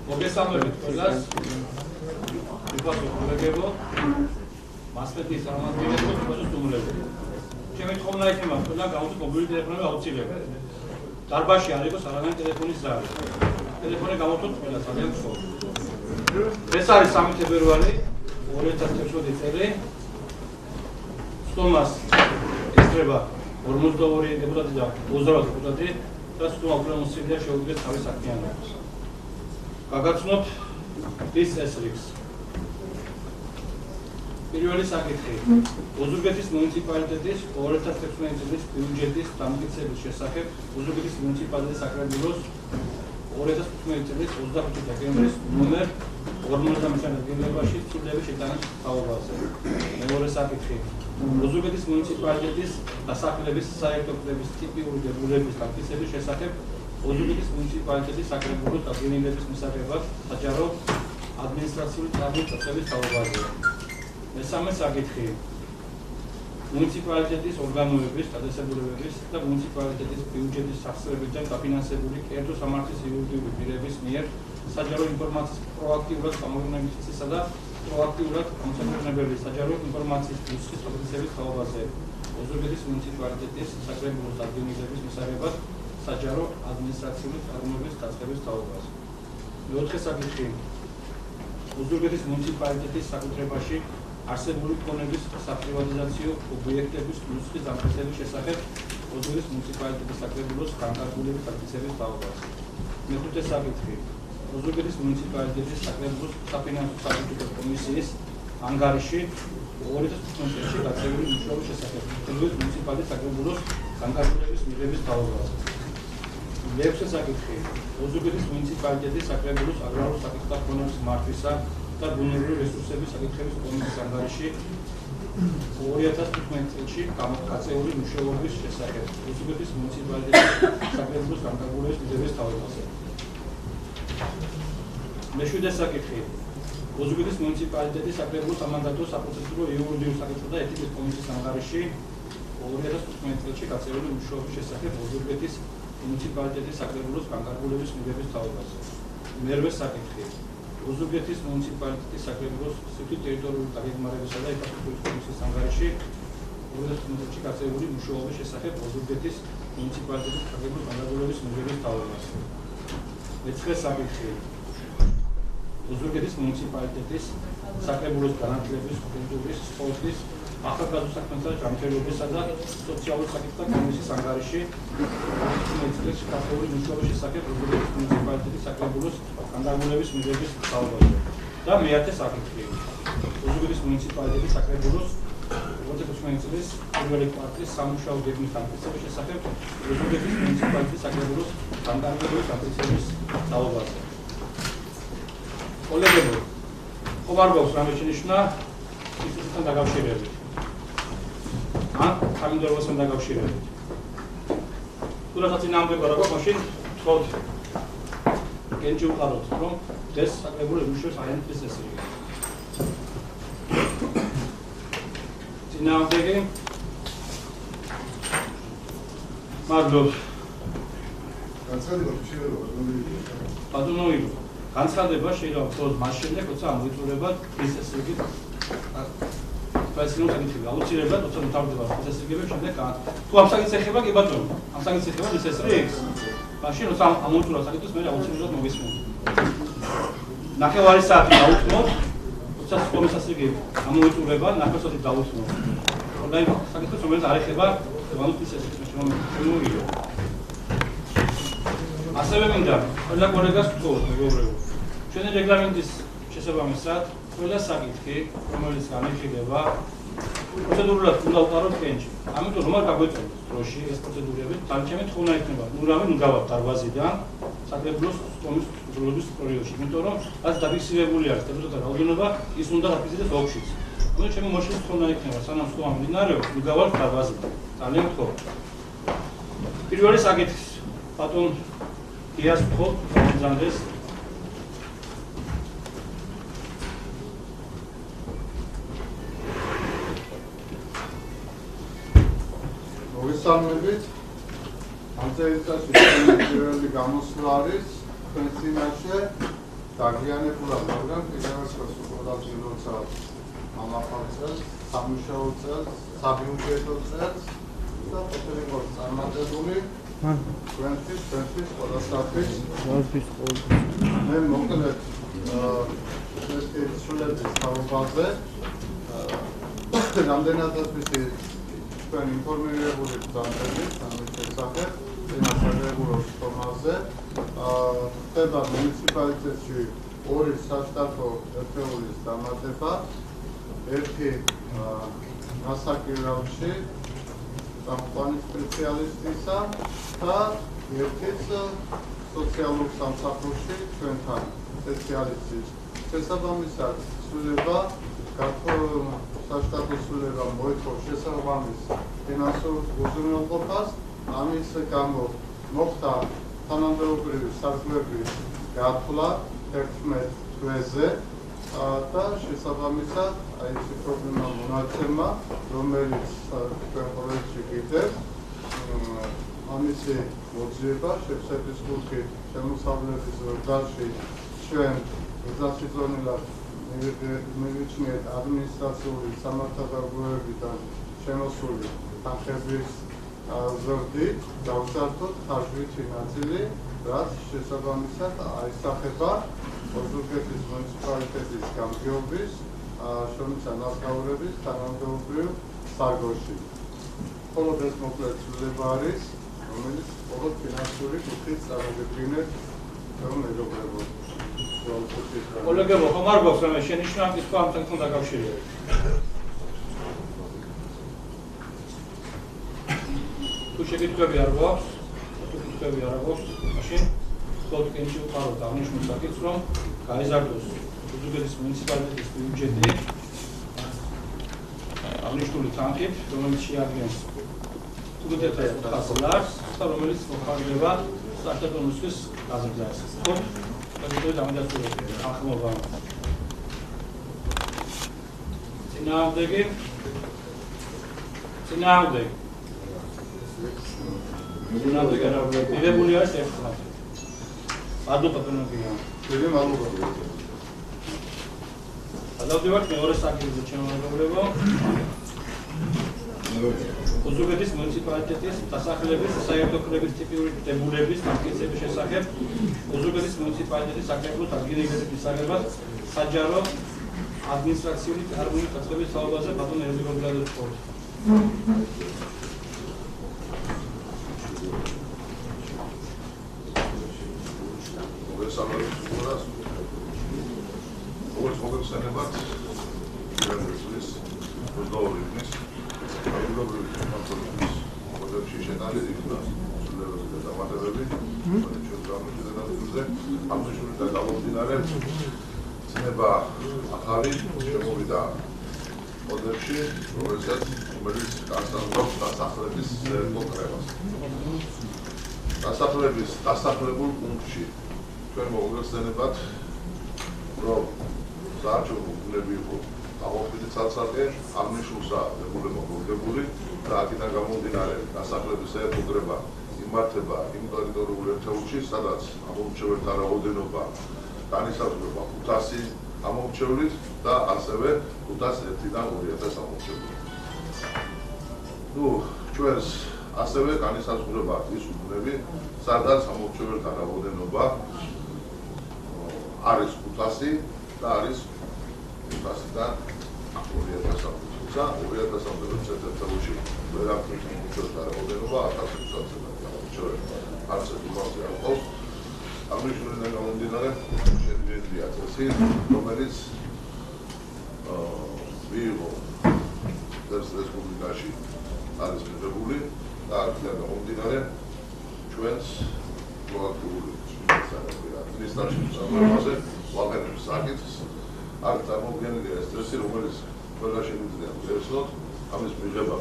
მოგესალმებით ყველას. ვიფასო კოლეგებო, მასპინძლის წარმომადგენლებო, ვიფასო სტუმრებო. ჩემი თხოვნა იქნება ყველა გავუწევთ მობილური ტელეფონები აუცილებლად. დარბაზში არ იყოს არანაირი ტელეფონის ზარი. ტელეფონი გავუწევთ ყველა ძალიან გსურვით. ეს არის 3 თებერვალი 2016 წელი. სტუმას ესწრება 42 დეპუტატი და 28 დეპუტატი და სტუმა უკრაინოსია შეუდგეს თავის საქმიანობას. გაგაცნობთ ის წესრიგს. პირველი საკითხი. ოზურგეთის მუნიციპალიტეტის 2016 წლის ბიუჯეტის დამტკიცების შესახებ ოზურგეთის მუნიციპალიტეტის საკრებულოს 2015 წლის 25 დეკემბრის ნომერ 53 დადგენილობაში ცვლილების შეტანის თაობაზე. მეორე საკითხი. ოზურგეთის მუნიციპალიტეტის დასახლების საერთო კრების ტიპიური დებულების დამტკიცების შესახებ ოზურგეთის მუნიციპალიტეტის საკრებულოს დადგენილების მისაღებად საჯარო ადმინისტრაციული წარდგენების თაობაზე. მესამე საკითხი. მუნიციპალიტეტის ორგანოების, დაწესებულებების და მუნიციპალიტეტის ბიუჯეტის სახსრებიდან დაფინანსებული კერძო სამართლის იურიდიული პირების მიერ საჯარო ინფორმაციის პროაქტიულად გამოყენებისა და პროაქტიულად გამოსაყენებელი საჯარო ინფორმაციის ნუსხის პროცესების თაობაზე. ოზურგეთის მუნიციპალიტეტის საკრებულოს დადგენილების მისაღებად საჯარო ადმინისტრაციული წარმოების დაწყების თაობაზე. მეოთხე საკითხი. ოზურგეთის მუნიციპალიტეტის საკუთრებაში არსებული ფონების საპრივატიზაციო ობიექტების ნუსხის დამტკიცების შესახებ ოზურგეთის მუნიციპალიტეტის საკრებულოს განკარგულების დამტკიცების თაობაზე. მეხუთე საკითხი. ოზურგეთის მუნიციპალიტეტის საკრებულოს საფინანსო საკითხთა კომისიის ანგარიში 2015 წელს გაწეული მუშაობის შესახებ ოზურგეთის მუნიციპალიტეტის საკრებულოს განკარგულების მიღების თაობაზე. მეექვსე საკითხი. ოზურგეთის მუნიციპალიტეტის საკრებულოს აგრარულ საკითხთა ფონდის მართვისა და ბუნებრივი რესურსების საკითხების კომისიის ანგარიში 2015 წელში გაწეული მუშაობის შესახებ ოზურგეთის მუნიციპალიტეტის საკრებულოს განკარგულების მიღების თაობაზე. მეშვიდე საკითხი. ოზურგეთის მუნიციპალიტეტის საკრებულოს სამანდატო საპროცედურო იურიდიულ საკითხთა და ეთიკის კომისიის ანგარიში 2015 წელში გაწეული მუშაობის შესახებ ოზურგეთის მუნიციპალიტეტის საკრებულოს განკარგულების მიღების თაობაზე. მერვე საკითხი. ოზურგეთის მუნიციპალიტეტის საკრებულოს სიკვდით ტერიტორიული დაგეგმარებისა და ინფრასტრუქტურის კომისიის ანგარიში 2015 წელში გაწეული მუშაობის შესახებ ოზურგეთის მუნიციპალიტეტის საკრებულოს განკარგულების მიღების თაობაზე. მეცხრე საკითხი. ოზურგეთის მუნიციპალიტეტის საკრებულოს განათლების, კულტურის, სპორტის, ახალგაზრდა საქმეთა ჯანმრთელობისა და სოციალურ საკითხთა კომისიის ანგარიში 2015 წელს გაწეული მუშაობის შესახებ ოზურგეთის მუნიციპალიტეტის საკრებულოს განკარგულების მიღების თაობაზე. და მეათე საკითხი. ოზურგეთის მუნიციპალიტეტის საკრებულოს 2015 წლის პირველი კვარტალის სამუშაო გეგმის დამტკიცების შესახებ ოზურგეთის მუნიციპალიტეტის საკრებულოს განკარგულების დამტკიცების თაობაზე. კოლეგებო, ხომ არ გვაქვს რამე შენიშვნა ისთან დაკავშირებით? ან თანამდებობასთან დაკავშირებით? თუ რაღაცა წინააღმდეგობა რა გვაქვს, მაშინ თქოთ გენჯი უყაროთ, რომ ეს საკრებულოს მუშაობს აერთის წესრიგი. წინააღმდეგე? მადლობთ. განცხადება შეიძლება ბატონო იგო. განცხადება შეიძლება მხოლოდ მას შემდეგ, როცა ამოიწურება ის წესრიგი პრესინგ საკითხი აუცილებლად როცა მთავრდება წესრიგები შემდეგ თუ ამ საკითხს ეხება კი ბატონო ამ საკითხს ეხება ის წესრიგს მაშინ როცა ამოიწურა საკითხს მე აუცილებლად მოგესმენთ ნახევარი საათი დაუთმოთ როცა სკოლის წესრიგი ამოიწურება ნახევარი დაუთმოთ და იმ საკითხს რომელიც არ ეხება ამის წესრიგს შემოიგო ასევე მინდა ყველა კოლეგას ვთქვათ მეგობრებო ჩვენი რეგლამენტის შესაბამისად ყველა საკითხი, რომელიც განიხილება, პროცედურულად უნდა უყაროთ კენჭი. ამიტომ რომ არ გაგვეწევთ დროში ეს პროცედურები, თამჩემი თხოვნა იქნება, რამე ნუგავად დარბაზიდან საკრებულოს კომისიის პროექტში. იმიტომ რომ რაც დაფიქსირებული არის დეპუტატთა რაოდენობა, ის უნდა დაფიქსირდეს ოფშიც. ამიტომ ჩემი მოშლის თხოვნა იქნება, სანამ სტუმარი მიმდინარეობს, ნუგავად დარბაზიდან. ძალიან გთხოვ. პირველი საკითხი, ბატონ გიას ვთხოვ, გამოგზავნდეს. მოგესალმებით. ამ წელიწადში პირველი გამოსვლა არის თქვენ წინაშე დაგიანებულად, მაგრამ კიდევ ერთხელ სულ როცა ამახალ წელს, სამუშაო წელს, საბიუჯეტო წელს და ყველაფერი მოხდა წარმატებული. ჩვენთვის ყველასთვის მე მოკლედ ეს სულების თავაზე რამდენადაც ვიცი ჩვენ ინფორმირებული ვართ ამის შესახებ საგრეგულო ფორმაზე ხდება მუნიციპალიტეტში ორი საშტატო ერთეულის დამატება ერთი მასაკირალში სამყარო სპეციალისტისა და ერთიც სოციალურ სამსახურში ჩვენთან სპეციალისტის შესაბამისად სულება საშტატო სულება მოითხოვს შესაბამის ფინანსურ უზრუნველყოფას ამის გამო მოხდა თანამდებობრივი სარგებლების გათვლა 11 თვეზე და შესაბამისად აი ეს პრობლემა მონაცემა რომელიც ჩვენ პროექტში კიდევ ამისი მოძიება შეფსების ხუთი შემოსავლების ზრდაში ჩვენ გზასიზონილად მივიჩნიეთ ადმინისტრაციული სამართალდამცავებიდან შემოსული თანხების ზრდით დავსართოთ ხარჯვითი ნაწილი რაც შესაბამისად აისახება ოზურგეთის მუნიციპალიტეტის გამგეობის შრომისა ნაზგაურების თანამდებობრივ საგოში. მხოლოდ ეს მოკლედ ცვლილება არის, რომელიც მხოლოდ ფინანსური კუთხით წარმოგიდგენთ მეგობრებო. კოლეგებო, ხომ არ გვაქვს რამე შენიშვნა ის ამთან დაკავშირებით? თუ შეგიძლიათ არ გვაქვს, მაშინ კოდკენში ვყავთ აღნიშნულ საკითხს, რომ გაიზარდოს ოზურგეთის მუნიციპალიტეტის ბიუჯეტი აღნიშნული თანხით, რომელიც შეადგენს 500 ლარს და რომელიც მოხარდება საშტატო ნუსხის გაზრდას. ხო? კოდკენში დამადასტურებელი ახმობა. წინააღმდეგი მიღებული არის ერთხელ. მადლობა თქვენგია. დიდი მადლობა. გადავდივართ მეორე საკითხზე ჩემო მეგობრებო. ოზურგეთის მუნიციპალიტეტის დასახლების საერთო კრების ტიპიური დებულების დამტკიცების შესახებ ოზურგეთის მუნიციპალიტეტის საკრებულოს ადგილობრივი საგერბად საჯარო ადმინისტრაციული წარმოების დაწყების თაობაზე ბატონ ერგობილაძე თხოვს. როგორც მოგეხსენებათ, პირველი პროდუქტის ადგილობრივი კონტროლის პროდუქტში შეტანილი იქნა სულელები და დამატებები, რომელიც ჩვენ გამოდიოდა ამჟამად და გამომდინარე ცნება ახალი შემოვიდა პროდუქტში, რომელიც განსაზღვრავს დასახლების კონკრეტებას. დასახლებების დასახლებულ პუნქტში ჩვენ მოგეხსენებათ, რომ საარჩევნო უფლებები იყო აღოქმილი ცალ-ცალკე, აღნიშნულსა დებულება მოგებული და აქედან გამომდინარე დასახლების საერთო კრება იმართება იმ ტერიტორიულ ერთეულში, სადაც ამომრჩეველთა რაოდენობა განისაზღვრება 500 ამომრჩევლით და ასევე 501-დან 2000 ამომრჩევლით. ჩვენს ასევე განისაზღვრება ის უბნები, სადაც ამომრჩეველთა რაოდენობა არის 500 და არის 500-დან 2000. თუმცა 2000-ამდე ერთეულში ვერ აქვს ამომრჩეველთა რაოდენობა 1500-ზე ამომრჩეველი არც უბანზე არ ყავს. აღნიშნულიდან გამომდინარე შეგვიძლია წესი, რომელიც მიიღო რესპუბლიკაში არის მიღებული და აქედან გამომდინარე ჩვენს პროაქტიული ადმინისტრაციის სამართალზე ვაღებთ საკითხს. არ წარმოუდგენელია ეს წესი, რომელიც ყველა შეგვიძლია ვეცნოთ ამის მიღება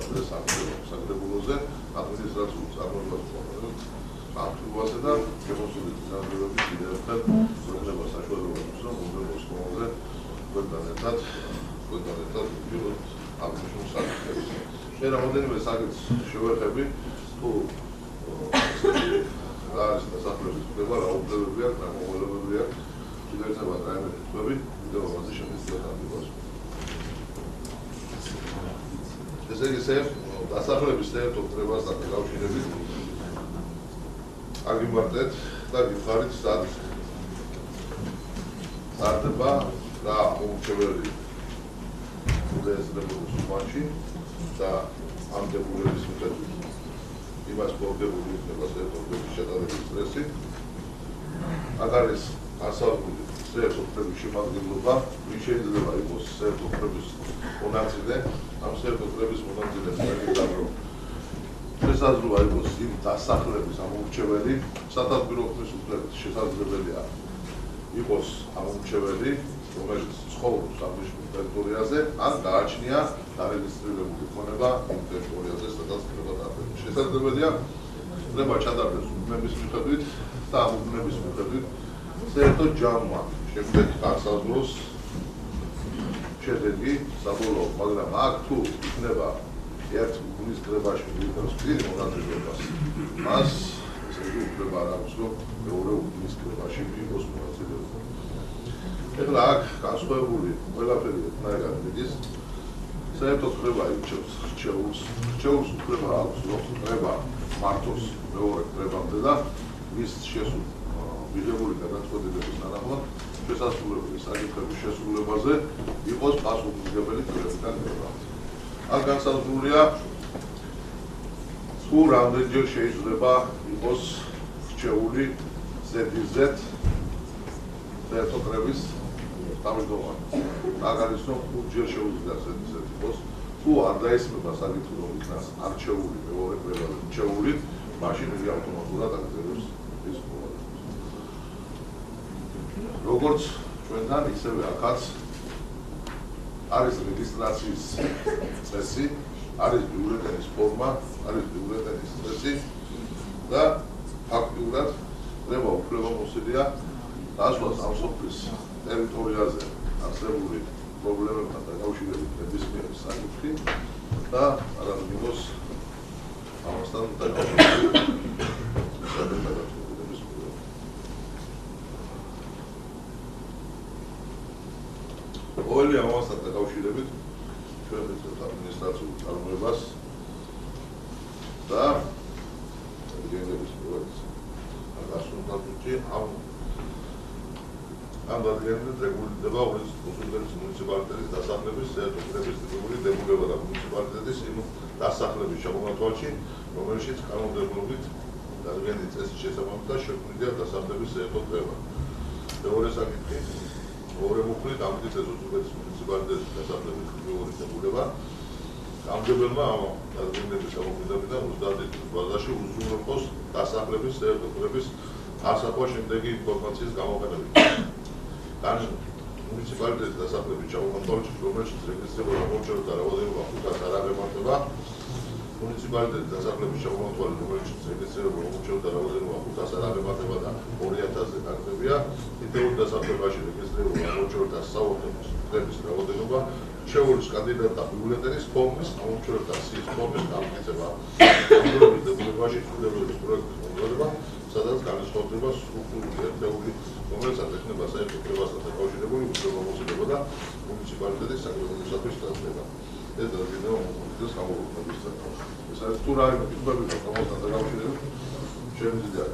საკრებულოზე ადმინისტრაციულ წარმოებაზე აქტუალზე და შემოსული წინააღმდეგობის კიდევ ერთხელ ქვეყნება საშუალებას რომ უბრალოდ სკოლაზე ქვეყანებთან ვიყოთ აღნიშნულ საკითხებს. მე რამოდენიმე საკითხს შევეხები, თუ რა არის დასახლების უფლება, რა უფლებები აქვს, რა მოვალეობები აქვს. კიდევ ერთხელ რაიმე თვები კიდევ ამაზე შემიძლია დამიბოს. ესე იგი, დასახლების საერთო კრებასთან დაკავშირებით აგიმარტეთ და გიხარით სად სარდება რა მომრჩეველი უზესრებულის სვანში და ამ დებულების მიხედვით იმას პრობლემური იქნება საერთო კრების შეტანების წესი. აქ არის ასალგული საერთო კრების შემადგენლობა, ვის შეიძლება იყოს საერთო კრების მონაწილე, ამ საერთო კრების მონაწილეს მოგიტან რომ შესაძლოა იყოს იმ დასახლების ამომრჩეველი, სათათბირო ხმის უფლებით შესაძლებელია იყოს ამომრჩეველი, რომელიც ცხოვრობს ამ ტერიტორიაზე, ან გააჩნია დარეგისტრირებული ქონება იმ ტერიტორიაზე, სადაც კრება დარბება. შესაძლებელია კრება ჩატარდეს უბნების მიხედვით და ამ უბნების მიხედვით საერთო ჯამმა შემდეგ განსაზღვროს შედეგი საბოლოოდ, მაგრამ აქ თუ იქნება ერთ უბნის კრებაში ვიღაც პირ მონაწილეობას, მას ესე იგი უფლება არ აქვს, რომ მეორე უბნის კრებაში იყოს მონაწილეობა. ეხლა აქ განსხვავებული ყველაფერი ერთნაირად მიდის. საერთო კრება ირჩევს რჩეულს უფლება აქვს, რომ კრება მართოს მეორე კრებამდე და მის მიღებული გადაწყვეტილების თანახმად შესასრულებელი საკითხების შესრულებაზე იყოს პასუხისმგებელი კრებიდან კრება. აქ განსაზღვრულია თუ რამდენჯერ შეიძლება იყოს რჩეული ზედიზედ საერთო კრების თავმჯდომარე. მაგალითად, 5 ჯერ შეუძლია ზედიზედ იყოს, თუ არ დაესმება საკითხი, რომ იქნას არჩეული მეორე კრებაზე რჩეული, მაშინ იგი ავტომატურად აკრძალავს ის მოვალეობას. როგორც ჩვენთან, ისევე აქაც არის რეგისტრაციის წესი, არის ბიულეტენის ფორმა, არის ბიულეტენის წესი და ფაქტიურად კრება უფლებამოსილია დაშლას ამ სოფლის ტერიტორიაზე არსებული პრობლემებთან დაკავშირებით ნებისმიერი საკითხი და არამინოს ამასთან დაკავშირებით საკითხების პრობლემა. ყოველი ამასთან დაკავშირებით ჩვენ ვიწევთ ადმინისტრაციულ წარმოებას და რეგიონების პროექტს. გასულთაგვიჭი ამ დადგენილებით რეგულირდება უსულთების მუნიციპალიტეტის დასახლების საერთო კრების ტიპური დებულება და მუნიციპალიტეტის იმ დასახლების ჩამონათვალში, რომელშიც კანონმდებლობით დადგენილი წესის შესაბამისად შექმნილია დასახლების საერთო კრება. მეორე საკითხი, მეორე მუხლით ამტკიცეს უსულთების მუნიციპალიტეტის დასახლების ტიპური დებულება. გამგებელმა ამ დადგენილების გამომხდარიდან 30 წლის ბაზაში უზრუნველყოს დასახლების საერთო კრების ასახვა შემდეგი ინფორმაციის გამოყენებით. მუნიციპალიტეტის დასახლების ჩამონათვალში, რომელშიც რეგისტრირება მომრჩეველთა რაოდენობა 500 არ აღემატება, მუნიციპალიტეტის დასახლების ჩამონათვალი, რომელშიც რეგისტრირება მომრჩეველთა რაოდენობა 500 არ აღემატება და 2000-ზე გაგრძელია, თითოეულ დასახლებაში რეგისტრირება მომრჩეველთა საავადმყოფოს კრების რაოდენობა, რჩეულის კანდიდატთა ბიულეტენის ფორმის, მომრჩეველთა სიის ფორმის დამტკიცება. ამგვარად დებულებაში ცვლილებების პროექტის მომზადება, სადაც განსხვავდება სტრუქტურული ერთეული, რომელსაც ექნება საერთო კრებასთან დაკავშირებული უფლებამოსილება და მუნიციპალიტეტის საკრებულოსათვის დაწესება. ეს დადგენილება მომხდარს გამოგონების საკითხი. ეს არის თუ რაიმე კითხვები ამასთან დაკავშირებით, შემიძლია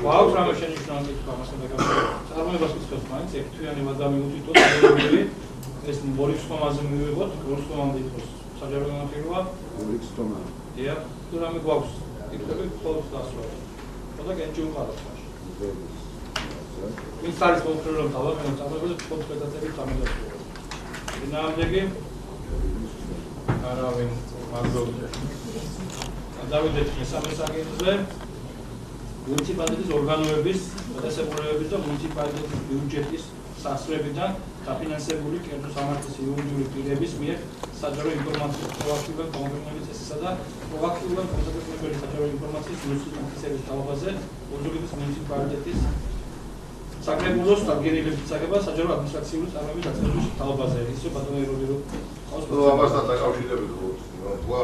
გვაქვს რამე შენიშვნა კითხვა ამასთან დაკავშირებით. წარმოებას ვისწრებთ მაინც ერთ თვიანი მადამი უთითოთ ეს ბორიks ხომაზე მივიღოთ, ბორიks ხომამდე იყოს საჯარო განხილვა. ბორიks ხომა. დიახ, თუ რამე გვაქვს კითხვები ხოლმე დასწრება. ხოდა გენჯი უყაროთ მაშინ. ვინც არის მომხრეობ თავადანაც წარმოებას თქოს გადაწყვეტილებით ამოდასრულა. ნამდვილი არავინ მადლობა. დავიდეთ მესამე საკითხზე. მუნიციპალიტეტის ორგანოების, დაწესებულებების და მუნიციპალიტეტის ბიუჯეტის სასწრებიდან დაფინანსებული კერძო სამართლის იურიდიული პირების მიერ საჯარო ინფორმაციის პროაქტიულად გამოყენების წესისა და პროაქტიულად გამოყენებელი საჯარო ინფორმაციის მისაწვდომის თავაზე ოზურგეთის მუნიციპალიტეტის საკრებულოს დადგენილების წაგება საჯარო ადმინისტრაციული წარმოების დაწესების თავაზე. ისე ბატონო ეროვნული ამასთან დაკავშირებით,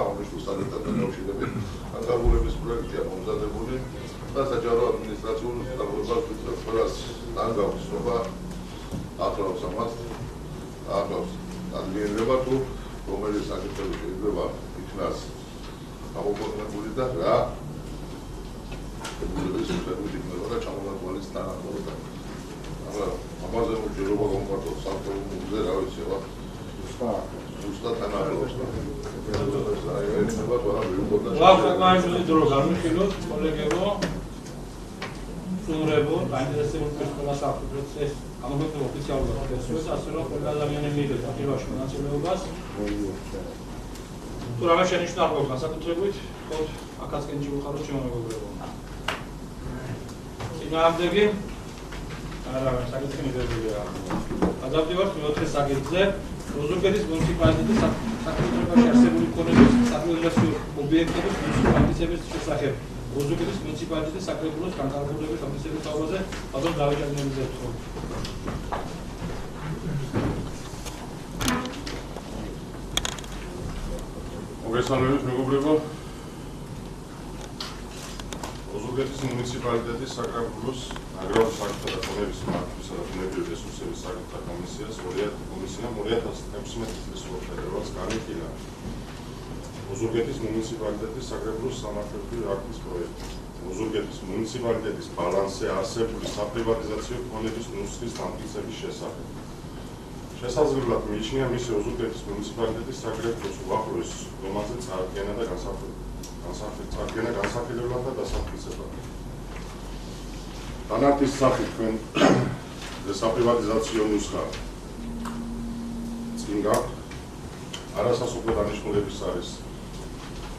ამის საკითხთან დაკავშირებით, ანგარებულების პროექტია მომზადებული და საჯარო ადმინისტრაციულ სტაბილობას ვიწევს, ყველას თან გაგვისრობა ახლავს ამას, ახლავს ადგილება თუ რომელიც საკითხები შეიძლება იქნას გამოფორმებული და რა ეს უბრალოდ იქნება და ჩამოვარდვალის თანახმობა. მაგრამ ამაზე უჯერობა გამოვარდოს სამწუხაროზე რა ვიცი რა. უბრალოდ თანახმობა. Საკმარისი დრო გამიხილოთ, კოლეგებო, სუმრებო, დაინტერესებულ პერსონალს აქვს ეს გამოგებულ ოფიციალურად ეს ასე რომ ყველა ადამიანი მიიღებს აქტივაში მონაწილეობას. თუ რა შენიშნა არ გვაქვს განსაკუთრებით, ხოთ აქაცკენ ჯიბუხარო შემომეგობრებო. წინააღმდეგი არა, საკითხი მიღებულია. გადავდივართ მეოთხე საკითხზე. ოზურგეთის მუნიციპალიტეტის საკუთრებაში არსებული ქონების საკრებულოსი ობიექტების მუნიციპალიტეტების შესახებ. ოზურგეთის მუნიციპალიტეტის საკრებულოს განკარგულების ამისების თავაზე ბატონ დავით ჭადროიძე ეთქვა. მოგესალმებით მეგობრებო. ოზურგეთის მუნიციპალიტეტის საკრებულოს აგრარული საკითხთა და ქონების მართვის და ბუნებრივი რესურსების საკითხთა კომისიამ 2016 წლის ოქტომბერს განიხილა ოზურგეთის მუნიციპალიტეტის საკრებულოს სამართლებრივი აქტის პროექტი. ოზურგეთის მუნიციპალიტეტის ბალანსზე არსებული საპრივატიზაციო ქონების ნუსხის დამტკიცების შესახებ. შესაძლებლად მიიჩნია მისი ოზურგეთის მუნიციპალიტეტის საკრებულოს უახლოეს რომანზე წარდგენა და განსახილებლად და დასამტკიცებლად. დანართის სახით თქვენ საპრივატიზაციო ნუსხა წინ გაქვთ. არასასოფლო დანიშნულების არის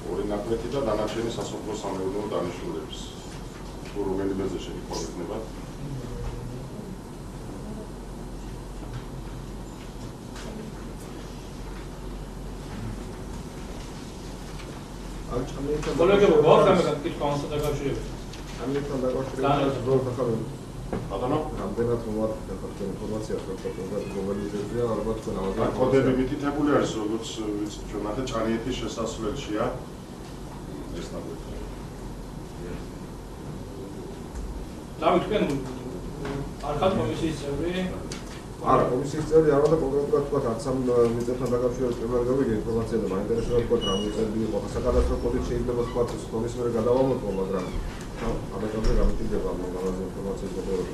2 ნაკვეთი და დანარჩენი სასოფლო სამეურნეო დანიშნულების. თუ რომელიმეზე შეკითხვა გექნებათ? კოლეგებო, გვაქვს საკითხი ამასთან დაკავშირებით. ამასთან დაკავშირებით პროფესორი ბატონო, რამდენად მომართეთ ახლა ინფორმაცია პროფესორად გლობალიზაცია ალბათ თქვენ ამაზე კოდები მითითებული არის, როგორც ვიცით, ჩვენ ახლა ჭანიეთის შესასვლელშია ეს ნაკვეთი. დავით, თქვენ არ ხართ კომისიის წევრი? არა, კომისიის წევრი არა და კონკრეტულად თქვა არც ამ მიწებთან დაკავშირებით პრობლემა გავიგე ინფორმაცია და მაინტერესებდა თქვა რა მიწები იყო. საკადასტრო კოდით შეიძლება თქვა სკოლის მერე გადავამოწმო, მაგრამ ამაზე გამიჭირდება ამაზე ინფორმაციის გადაღება.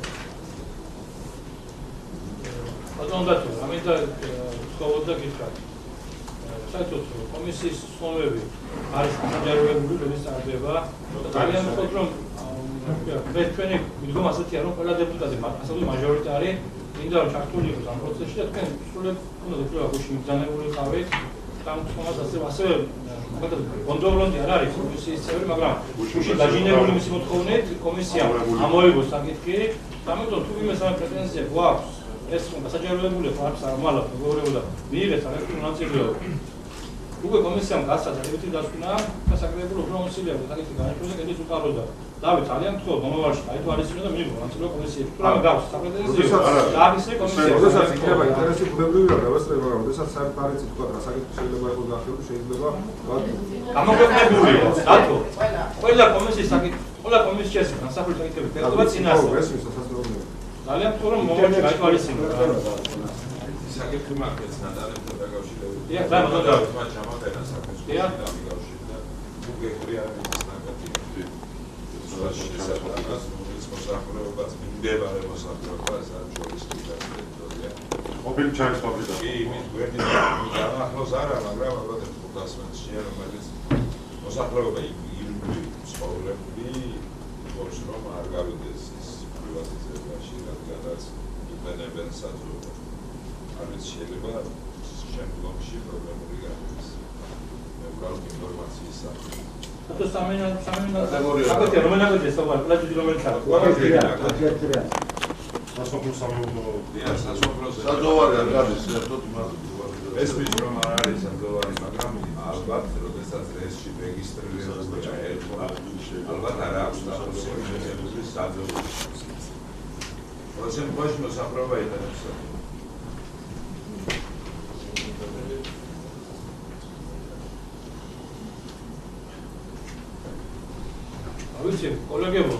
ბატონ დათო, ამიტომ ვთხოვოთ და გითხრათ. საერთოდ კომისიის სხდომები არის განჯაროებული, რომლის წარდება და ძალიან ვთქვათ, რომ მე თქვენი მიდგომა ასეთია, რომ ყველა დეპუტატი მასწავლებელი მაჟორიტარი მინდა რომ ჩართული იყოს ამ პროცესში და თქვენ სრულად უნდა თქვა გუშინ მიგზავნებული ხავით там თომას ასევე კონტროლონდი არ არის კომისიის წევრი, მაგრამ გუშინ დაჟინებული მისი მოთხოვნით კომისიამ ამოიღოს საკითხი, ამიტომ თუ ვინმე სამი პრეტენზია გვაქვს ეს დასაჯაროებული ფარს ამალად მეგობრებო და მიიღეთ საკითხი მონაწილეობა. უკვე კომისიამ გასცა დადებითი დასკვნა და საკრებულო პრომოცილია და საკითხი განიხილოს და კენდის უკაროდა. დავით, ძალიან გთხოვ მომავალში გაითვალისწინო და მიიღო მონაწილეობა კომისიაში. თუ რამე გაქვს საპრეტენზიო დააგისრე კომისია. როდესაც იქნება ინტერესი ბუნებრივი და დავესწრება, მაგრამ როდესაც საერთო თქვა რა საკითხი შეიძლება იყოს განხილული, შეიძლება გამოგვეყნებული იყოს, დათო. ყველა კომისიის საკითხი, ყველა კომისიის განსახილული საკითხები ფერდება წინასწარ. ეს ის სასწაულია. ძალიან გთხოვ რომ მომავალში გაითვალისწინო. საკითხი მაგაც ნატარებთან დაკავშირებით. დიახ, დავით. მათ ჩამოყენა საკითხს დაკავშირებით და უგექრია ის ნაკეთი. რომელიც მოსახლეობას მიმდებარე მოსახლეობას არ შორის ტერიტორია. ყოფილი ჩაის ფაბრიკა. კი, მის გვერდით ახლოს არა, მაგრამ ალბათ 500-ია, რომელიც მოსახლეობა ცხოვრებული ფორს რომ არ გავიდეს ის პრივატიზაციაში, რადგანაც იყენებენ საძოვრებს. არის შეიძლება შემდგომში პრობლემური გახდეს. მე უბრალოდ ინფორმაციის სახით. ათო საკითხი რომელიღაა საუბარი, ყველა ჯუჯი რომელიც არის. სასოფლო სამეურნეო საძოვარი არ არის, საერთოდ იმაზე. ეს ვიცი რომ არ არის საძოვარი, მაგრამ ალბათ როდესაც რესში რეგისტრირებულია ალბათ არ აქვს სტატუსი საძოვარი. პროცენტ ბოშ მოსახლეობა იტანებს. ვიცი, კოლეგებო,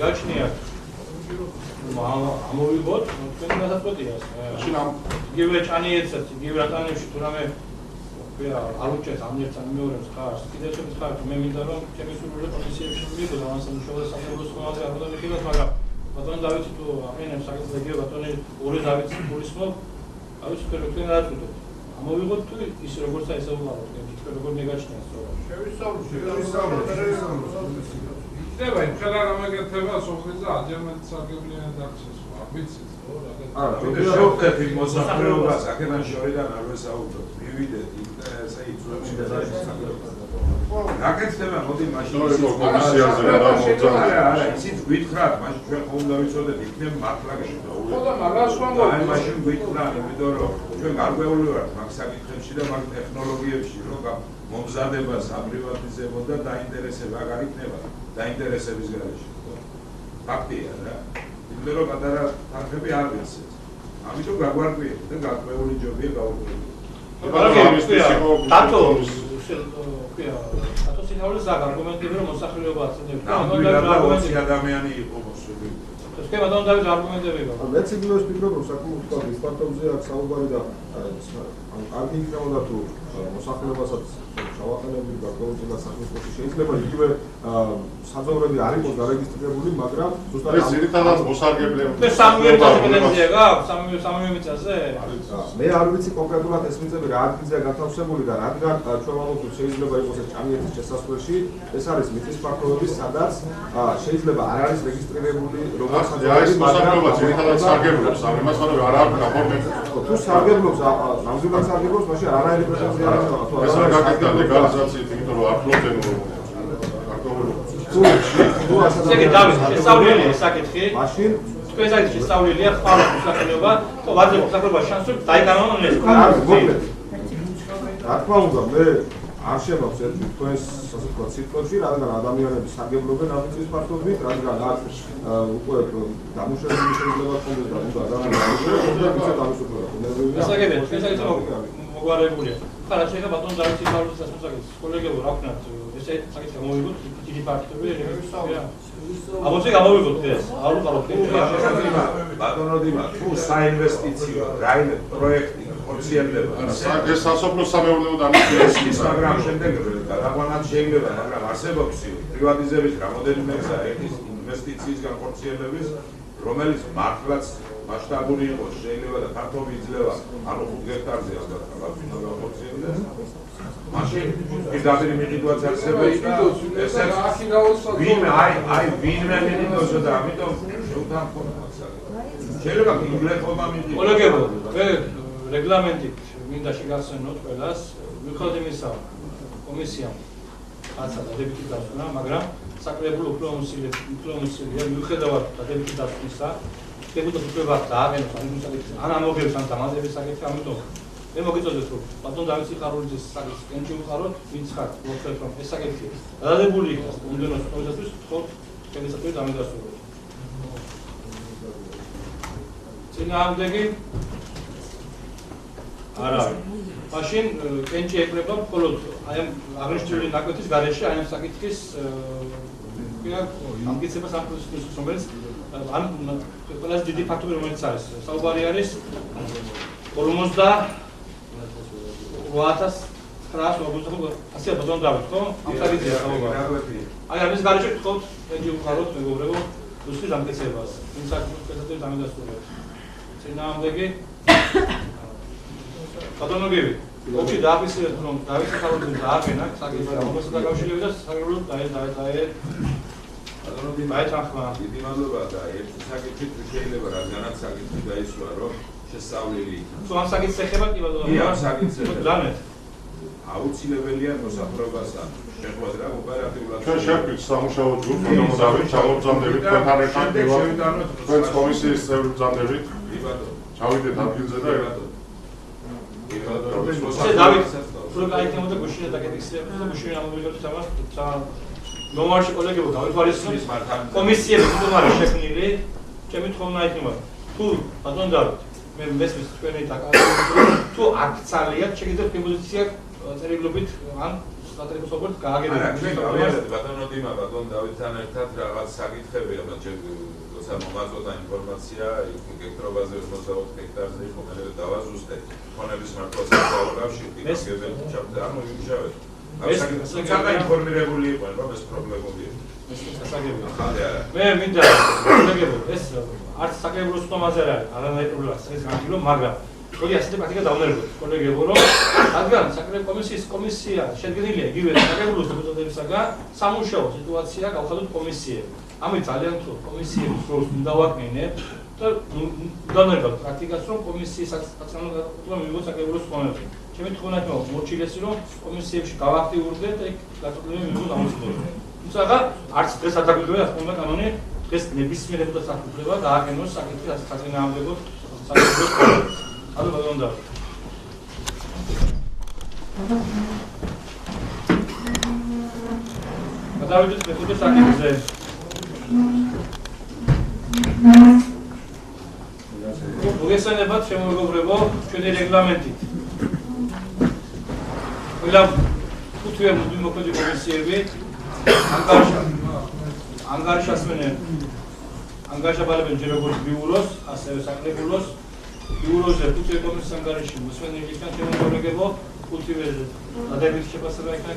გაჩნიათ ამოვიღოთ თქვენი გადაწყვეტია. მაშინ ამ იგივე ჭანიეთსაც, იგივე რატანებში თუ რამე არ უჭერთ ამ ერთს ან მეორეს ხარს. კიდევ შეგეთ ხარ მე მინდა რომ ჩემი სრული კომისიებში მივიდო ამ სამშობლოს სახელმწიფოს ხმაზე არ უნდა მიხილოთ, მაგრამ ბატონი დავითი თუ აყენებს საკითხს იგივე ბატონი ორი დავითი გულისხმობ, არის თქვენ გადაწყვეტეთ. ამოვიღოთ თუ ის როგორც ესე უყაროთ, თქვენ როგორ მეგაჩნიათ სწორად. ხდება იმ ხელა რამაგეთება სოხლიძე აჯამეთ საგებლიან დაქცეს ვიცით ხო რა შევხვდეთ იმ მოსახლეობას აქედან შორიდან არ ვესაუბროთ მივიდეთ იმ ესე იწვევში და გაკეთდება მოდი მაშინ კომისიაზე რა მოგზაურობთ არა ისიც გვითხრათ მაშინ ჩვენ ხომ უნდა ვიცოდეთ იქნებ მართლა ხო და მაგას ვამბობ აი მაშინ გვითხრათ იმიტომ რომ ჩვენ გარკვეული ვართ მაგ საკითხებში და მაგ ტექნოლოგიებში რომ მომზადება საპრივატიზებო და დაინტერესება აღარ იქნება დაინტერესების გარეშე ფაქტია რა იმიტომ რომ პატარა თანხები არ ვიცით ამიტომ გაგვარკვიეთ და გაკვეული ჯობია გავუკვირდეთ დატო სინაულის არგუმენტები რომ მოსახლეობა აცდებს არგუმენტები ადამიანი იყო მოსული თქვენ ბატონ დავით არგუმენტები გაქვს მეც იმას ვფიქრობ რომ საკმაოდ კარგი სტარტაპზე აქვს საუბარი და კარგი იქნება თუ მოსახლეობასაც შევაყენებთ გარკვეულ სახელმწიფოში შეიძლება იგივე საძოვრები არ იყოს დარეგისტრირებული მაგრამ ზუსტად ეს ძირითადად მოსარგებლეა მე სამივე პრეზიდენტია გაქვს სამივე მიწაზე მე არ ვიცი კონკრეტულად ეს მიწები რა ადგილზეა განთავსებული და რადგან ჩვენ ვამბობთ შეიძლება იყოს ეს ჭანიეთის შესასვლელში ეს არის მიწის ფართობები სადაც შეიძლება არ არის რეგისტრირებული როგორც ეს მოსახლეობა ძირითადად სარგებლობს ამ იმას რომ არ აქვს გაფორმებული თუ სარგებლობს ნამდვილად სარგებლობს მაშინ არაერთი პრეზიდენტი არ არის ეს არ გაკეთდა ლეგალიზაციით იმიტომ რომ ახლობენ თუ ასეთი დავით შესწავლილია საკითხი მაშინ თქვენ საკითხი შესწავლილია ხვალ მოსახლეობა თუ ვაძლევ მოსახლეობა შანსებს დაიკანონოს რა თქმა უნდა მე არ შემოგვს ერთ თქვენს ასე ვთქვათ სიტყვებში რადგან ადამიანები სარგებლობენ ამ მიწის ფართობით რადგან აქ უკვე დამუშავებული შეიძლება კონდეს და უნდა ადამიანები ვიცით ამის უფრო გასაგებია თქვენ საკითხი მოგვარებულია ხარა შეიძლება ბატონ დავითი პავლოს დასმოსაგებს კოლეგებო რა ვქნათ ესე საკითხი გამოვიგოთ დიდი ფაქტები ამოწე გამოვიგოთ ეს არ უყაროთ ბატონო დიმა თუ საინვესტიციო რაიმე პროექტი ხორციელდება ეს სასოფლო სამეურნეო დამოკიდებულება ის მაგრამ შემდეგ გადაყვანაც შეიძლება მაგრამ არსებობს პრივატიზების რამოდენიმე გზა ერთის ინვესტიციის განხორციელების რომელიც მართლაც მასშტაბური იყოს შეიძლება და ფართობი იძლევა ანუ 5 ჰექტარზე ალბათ უნდა განხორციელდეს მაშინ პირდაპირ მიყიდვაც არსებობს და ესეც ვინმე აი ვინმე მიყიდვოს და ამიტომ შევთანხმდით შეიძლება ინგლისობა მიყიდოს კოლეგებო მე რეგლამენტით მინდა შეგახსენოთ ყველას მიუხედავად იმისა კომისიამ აცა დადებითი დასვენა მაგრამ საკრებულო უფლებამოსილია მიუხედავად დადებითი დასვენისა შეგუდა უფლება დააყენოს ან ამოგებს ან დამატების საკითხი ამიტომ მე მოგიწოდეთ რომ ბატონ დავით სიხარულიძის საკითხი კენჭი უყაროთ ვინც ხართ მოხდეთ რომ ეს საკითხი დადებული იქნას მომდენოს ყოველთვის თქო კენჭისათვის დამედასრულოთ წინააღმდეგი არა მაშინ კენჭი ეკრება მხოლოდ აი ამ აღნიშნული ნაკვეთის გარეშე აი ამ საკითხის ამგეცებას ამ პროცესს რომელიც ამ ყველაზე დიდი ფაქტორი რომელიც არის საუბარი არის 58980 ასე ბატონ დავით ხო ამ საკითხია საუბარი აი ამის გარეშე თქო კენჭი უყაროთ მეგობრებო ზუსტად ამგეცებას იმ საკითხის დამედასრულებთ წინააღმდეგი ბატონო გივი ოქი დააფიქსირეთ რომ დავით სიხარულიძე დააყენა საკითხი ამასთან დაკავშირებით და საკითხი დაეთანხმა დიდი მადლობა და ერთი საკითხი შეიძლება რადგანაც საკითხი დაისვა რომ შესწავლილი თუ ამ საკითხს ეხება კი ბატონო ამ საკითხს დანეთ აუცილებელია მოსახლეობასთან შეხვედრა ოპერატიულად ჩვენ შევხვდით სამუშაო ჯგუფს და მოდავით ჩამოვბრძანდებით თქვენთან ერთად თქვენს კომისიის წევრებს ბრძანდებით ჩავიდეთ ადგილზე და დავით უფრო გაიგებოდა გუშინი დაგეკისრება და გუშინი ამოვიღებთ ამას ნომარში კოლეგებო გავითვალისწინოთ კომისიები თვითონ შექმნილი ჩემი თხოვნა იქნება თუ ბატონ დავით მე მესმის თქვენი დაკავშირებით თუ აქ ძალიან შეგიძლიათ პროპოზიცია წერილობით ან სტრატეგიულ სოფლად არა, გააგებინებთ. ჩვენ გავიარეთ ბატონო დიმა, ბატონ დავითთან ერთად რაღაც საკითხები, როცა მომაწოდა ინფორმაცია, გექტრობაზე 54 ჰექტარზე იყო, მე დავაზუსტეთ. ფონების მართლაც გავაკავშირდი, გეგმით ჩავდა, ანუ იმუშავეთ. საკითხი ინფორმირებული იყო, რომ ეს პრობლემები იყო. მე მინდა გაგებო ეს არც საკრებულოს თომაზე არანაირულად ეს გამიგრო, მაგრამ თორე ასეთი პრაქტიკა დავნერგოთ კოლეგებო, რომ რადგან საკრებულოს კომისია შედგენილია იგივე საკრებულოს დეპუტატებისაგან, სამუშაო სიტუაცია გავხადოთ კომისიები. ამით ძალიან თუ კომისიების როლს უნდა ვაკნინებთ და დავნერგოთ პრაქტიკას, რომ კომისიის საცანო გადაწყვეტილება მიიღოს საკრებულოს თომებზე. ჩემი თქმა უნდა მორჩილესი, რომ კომისიებში გავაქტიურდეთ და გადაწყვეტილება მიიღოს ამოწმებები. თუმცა არც დღეს არ დაგვიგვია რა თქმა უნდა კანონი დღეს ნებისმიერ დეპუტატს აკუთვნება დააკენოს საკითხი საწინააღმდეგო საკითხებს. ანუ ბატონო დავით. გადავიდეთ მეთოდე საკითხზე. მოგესალმებათ შემოგვიგვებო ჩვენი რეგლამენტით. ყველა ხუთივე მოქმედი კომისიები ანგარიშებალებენ ჯერ როგორც ბიუროს, ასევე საკრებულოს. ბიუროზე ხუთივე კომისიის ანგარიში მოსმენილი იქნა შემოგვიგვებო, ხუთივე დადებითი შეფასება იქნა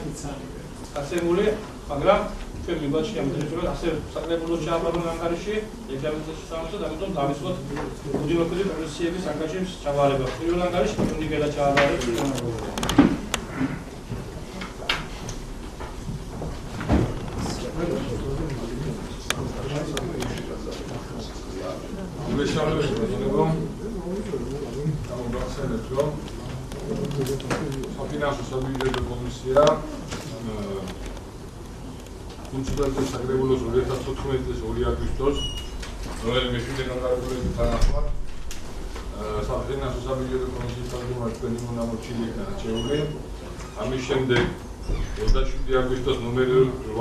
გასცემული, მაგრამ ჩვენ მიგვაჩნია მუდმივად ასევე საკრებულოს ჩააბარონ ანგარიში, რეგლამენტის შესაბამისად, ამიტომ დავისვათ მოქმედი კომისიების ანგარიშის ჩაბარება. პირველ ანგარიში კონდიგელა ჩააბარებს. საფინანსო საბიუჯეტო კომისია კონსულტაციის საკრებულოს 2014 წლის 2 აგვისტოს, რომელიმე მშვიდე განკარგულებით თანახმად საფინანსო საბიუჯეტო კომისიის თავმჯდომარედ თქვენი მონამორჩილი იქნა არჩეული. ამის შემდეგ 27 აგვისტოს ნომერ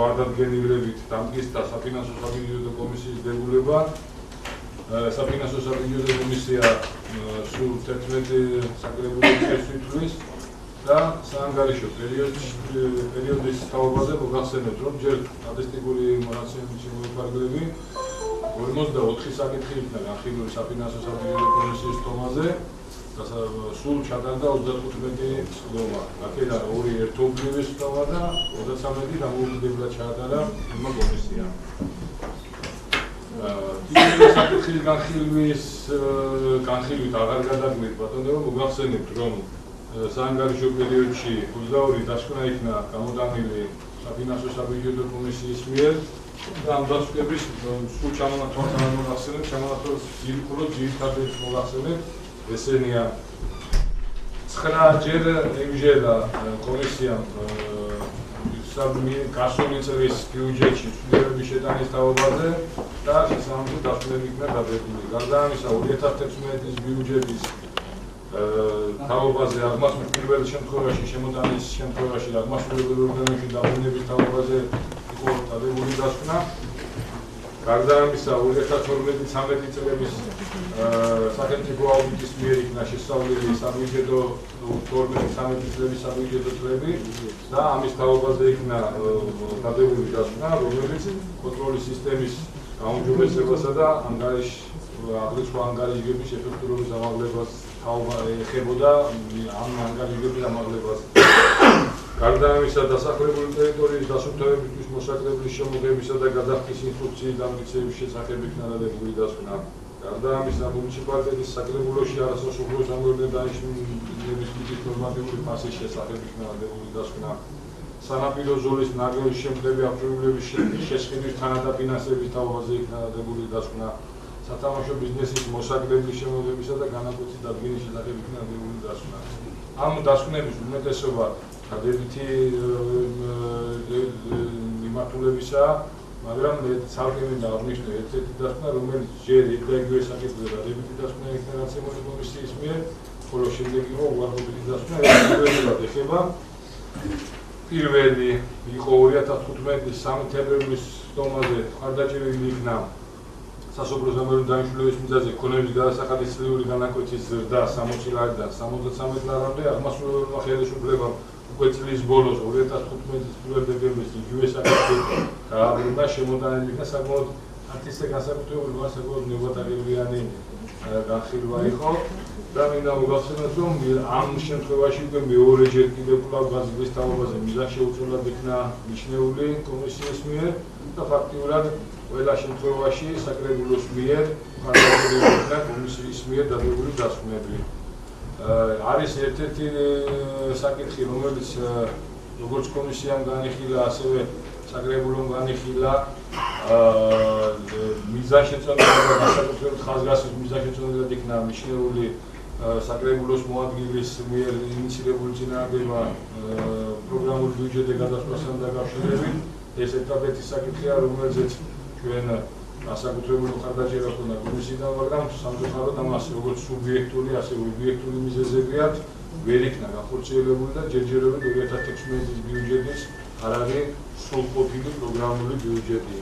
8 დადგენილებით დამტკიცდა საფინანსო საბიუჯეტო კომისიის დებულება. საფინანსო საბიუჯეტო კომისია სულ 11 საკრებულოს შეცვლის და საანგარიშო პერიოდის თაობაზე მოგახსენებთ, რომ ჯერ სტატისტიკური მონაცემების შემოიფარგლები 54 საკითხი იქნა განხილული საფინანსო საბიუჯეტო კომისიის თომაზე და სულ ჩატარდა 35 ცდომა. აქედან 2 ერთობლივი ცდომა და 33 დამოუკიდებლად ჩაატარა იმ კომისიამ. საკითხის განხილვით აღარ გადაგმით ბატონო, მოგახსენებთ, რომ საანგარიშო პერიოდში 22 დასკვნა იქნა გამოტანილი საფინანსო საბიუჯეტო კომისიის მიერ და ამ დასკვნების სულ ჩამონათვალს არ მოგახსენებთ, ჩამონათვალს ძირითადად მოგახსენებთ, ესენია 9 ჯერ იმჟელა კომისიამ გასული წლის ბიუჯეტში ცვლილებების შეტანის თაობაზე და შესაბამისად დასკვნები იქნა დადებული. გარდა ამისა 2011 წლის ბიუჯეტის თაობაზე აღმასრულებელ პირველ შემთხვევაში შემოტანის შემთხვევაში აღმასრულებელ ორგანოში დაბრუნების თაობაზე იყო დადებული დასკვნა. გარდა ამისა 2012-13 წლების სახელმწიფო აუდიტის მიერ იქნა შესწავლილი საბიუჯეტო 12-13 წლების საბიუჯეტო წლები და ამის თაობაზე იქნა დადებული დასკვნა, რომელიც კონტროლის სისტემის გაუმჯობესებასა და აღრიცხვა ანგარიშგების ეფექტურობის ამაღლებას ეხებოდა ამ ანგარიშგების ამაღლებას. გარდა ამისა დასახლებული ტერიტორიის დასუფთავებისთვის მოსაკრებლის შემოღებისა და გადახდის ინსტრუქციის დამტკიცების შესახებ იქნა დადებული დასკვნა. გარდა ამისა მუნიციპალიტეტის საკრებულოში არასასოფლო სამეურნეო დანიშნულების მიწის ნორმატიული ფასის შესახებ იქნა დადებული დასკვნა. სანაპირო ზოლის ნაგების შემთხვევები აბსოლუტების შესყიდვის თანადაფინანსების თაობაზე იქნა დადებული დასკვნა. სათამაშო ბიზნესის მოსაკრებლის შემოღებისა და განაკვეთის დადგენის შესახებ იქნა დადებული დასკვნა. ამ დასკვნების უმეტესობა დადებითი მიმართულებისაა, მაგრამ მე ცალკე მინდა აღნიშნო ერთ-ერთი დასკვნა, რომელიც ჯერ იქ და იგივე საკითხზე დადებითი დასკვნა იქნა ნაციონალური კომისიის მიერ, ხოლო შემდეგ იყო უარყოფითი დასკვნა, ეს ეხება პირველი იყო 2015 წლის 3 თებერვლის თომაზე ხარდაჭერილი იქნა სასოფლო სამეურნეო დანიშნულების მიზანზე ქონების გადასახადის წლიური განაკვეთის ზრდა 60 ლარიდან 73 ლარამდე აღმასრულებელმა ხელისუფლებამ უკვე წლის ბოლოს 2015 წლის 1 დეკემბერში იგივე საკითხი გააბრუნა, შემოტანილი იქნა საკმაოდ ათისე განსაკუთრებული საკმაოდ ნებადაღებიანი განხილვა იყო და მინდა მოგახსენოთ, რომ ამ შემთხვევაში უკვე მეორეჯერ კიდევ კვლავ გაზრდის თაობაზე მიზანი შეუცვლელად იქნა მიჩნეული კომისიის მიერ და ფაქტიურად ყველა შემთხვევაში საკრებულოს მიერ ხარჯები კომისიის მიერ დადებული დასკვნები. არის ერთ-ერთი საკითხი, რომელიც როგორც კომისიამ განიხილა, ასევე საკრებულომ განიხილა მიზანშეწონილად და განსაკუთრებით ხაზგასმის მიზანშეწონილად იქნა მიჩნეული საკრებულოს მოადგილის მიერ ინიციირებული წინააღმდება პროგრამული ბიუჯეტის გადასვლასთან დაკავშირებით. ეს ერთადერთი საკითხია, რომელზეც ჩვენ განსაკუთრებული მხარდაჭერა ჰქონდა კომისიიდან, მაგრამ სამწუხაროდ ამას როგორც სუბიექტური, ასევე ობიექტური მიზეზებიათ ვერ იქნა განხორციელებული და ჯერჯერობით 2016 წლის ბიუჯეტის არ არის სრულყოფილი პროგრამული ბიუჯეტი.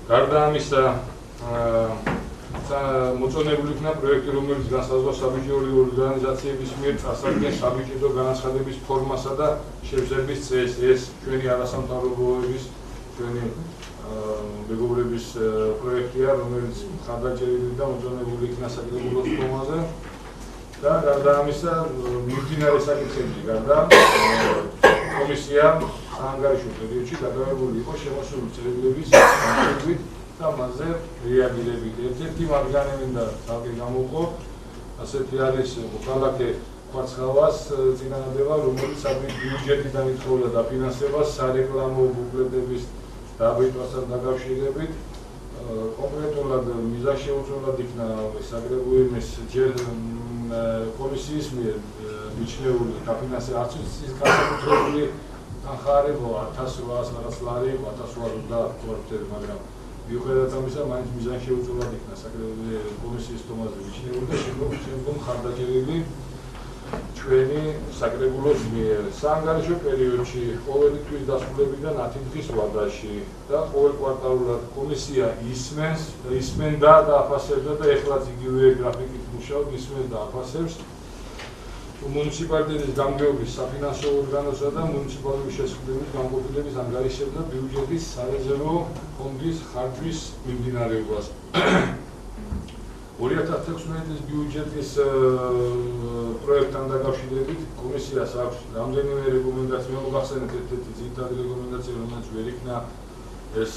გარდა ამისა, მოწონებული იქნა პროექტი, რომელიც განსაზღვრავს საბიუჯეტო ორგანიზაციების მიერ წარსდგენს საბიუჯეტო განაცხადების ფორმასა და შევსების წესს. ეს ჩვენი არასამთავრობოების, ჩვენი მეგობრების პროექტია, რომელიც მხარდაჭერილი და მოწონებული იქნა საკრებულოს ფორმაზე. და გარდა ამისა, მიმდინარე საკითხებში გარდა კომისია საანგარიშო პერიოდში გადაღებული იყო შემოსული წერილების განხილვით და მასზე რეაგირებით. ერთ-ერთი მათგანი მინდა ცალკე გამოვყო, ასეთი არის მოქალაქე კვარცხალას წინააღმდება, რომელიც ბიუჯეტიდან ითხოვდა დაფინანსებას სარეკლამო ბუკლეტების დაბეჭდვასთან დაკავშირებით. კონკრეტულად მიზანშეუცვლელად იქნა საკრებულოს ჯერ კომისიის მიერ მიჩნეული დაფინანსება, არც ის განსაკუთრებული თანხარება 1800 რაღაც ლარი იყო, 1830 მაგრამ მიუხედავად ამისა, მაინც მიზანშეუცვლელად იქნა საკრებულოს კომისიის თომაზე მიჩნეული და შემდგომ მხარდაჭერილი ჩვენი საკრებულოს მიერ. საანგარიშო პერიოდში ყოველი თვის დასრულებიდან 10 დღის ვადაში და ყოველკვარტალურად კომისია ისმენდა და აფასებდა და ეხლაც იგივე გრაფიკით მუშაობს, ისმენდა და აფასებს მუნიციპალიტეტის გამგეობის საფინანსო ორგანოსა და მუნიციპალური შესყიდვების განყოფილების ანგარიშებდა ბიუჯეტის სარეზერვო ფონდის ხარჯვის მიმდინარეობას. 2016 წლის ბიუჯეტის პროექტთან დაკავშირებით კომისიას აქვს რამდენიმე რეკომენდაცია, მოგახსენეთ ერთ-ერთი ძირითადი რეკომენდაცია, რომელიც ვერ იქნა ეს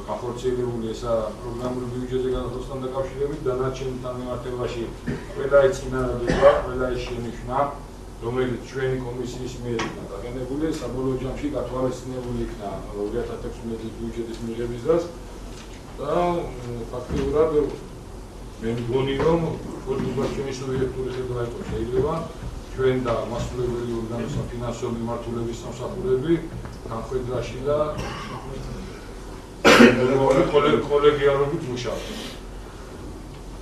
განხორციელებული ესა პროგრამული ბიუჯეტის გადასვლასთან დაკავშირებით დანარჩენთან მიმართებაში ყველა ის წინააღმდება, ყველა ის შენიშვნა, რომელიც ჩვენი კომისიის მიერ იქნა დაგენებული, საბოლოო ჯამში გათვალისწინებული იქნა 2016 წლის ბიუჯეტის მიღების დროს და ფაქტიურად მე მგონი, რომ ჩვენი სუბიექტური ხედვა იყო შეიძლება ჩვენ და მასშტაბური ორგანოს საფინანსო მიმართულების სამსახურები განხვედრაში და კოლეგიალობით მუშაობთ.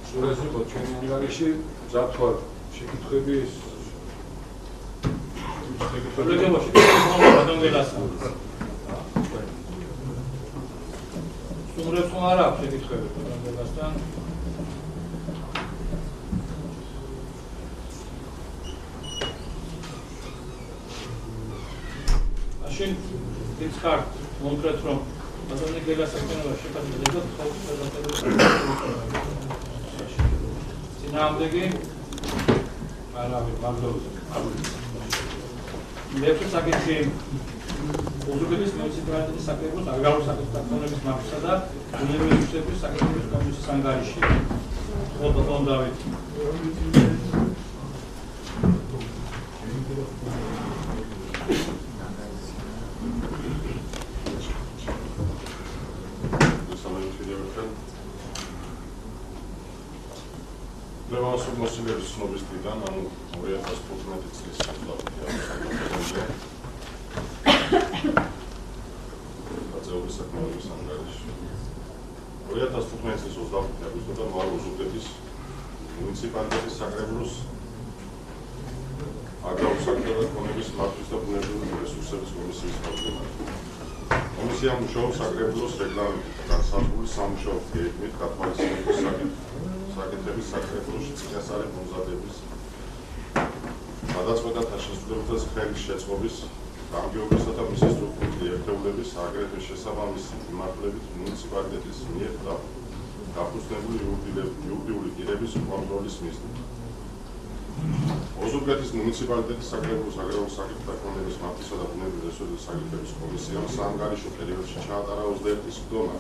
სულ ეს იყო ჩვენი ანგარიში, მზადვარ შეკითხვები კოლეგიალობაში გადამღელასა. სულ არ აქვს შეკითხვები გადამღელასთან. შენ ვიწყარ კონკრეტ რომ ბატონი გელასაკენობა შეფასდება ხოლმე წინააღმდეგი არავინ მაგდოზე მეფე საკითხი უზრუნველის მუნიციპალიტეტის საკრებულოს აგრარული საკითხების მარხსა და უნივერსიტეტის საკრებულოს კომისიის ანგარიში ბატონ დავით მოსილების ცნობის დღიდან, ანუ 2015 წლის 2015 წლის 25 აგვისტოდან უზრუნველის მუნიციპალიტეტის საკრებულოს აგრარული საქმიანობის მართვის და ბუნებრივი რესურსების კომისიის თავმჯდომარე. კომისია მუშაობს საკრებულოს რეგლამენტით განსაზღვრული სამუშაო გეგმით გათვალისწინების საკითხების საკრებულოში წინასწარი მომზადების გადაწყვეტათა შესრულებას ხელის შეწყობის, გამგეობისა და მისი სტრუქტურული ერთეულების, აგრეთვე შესაბამისი მიმართულებით მუნიციპალიტეტის მიერ დაფუძნებული იურიდიული პირების კონტროლის მიზნით. ოზურგეთის მუნიციპალიტეტის საკრებულოს აგრარულ საკითხთა კონტროლის მართვისა და ბუნებრივი რესურსების საკითხების კომისიამ სამგარიშო პერიოდში ჩაატარა 21 სხდომა.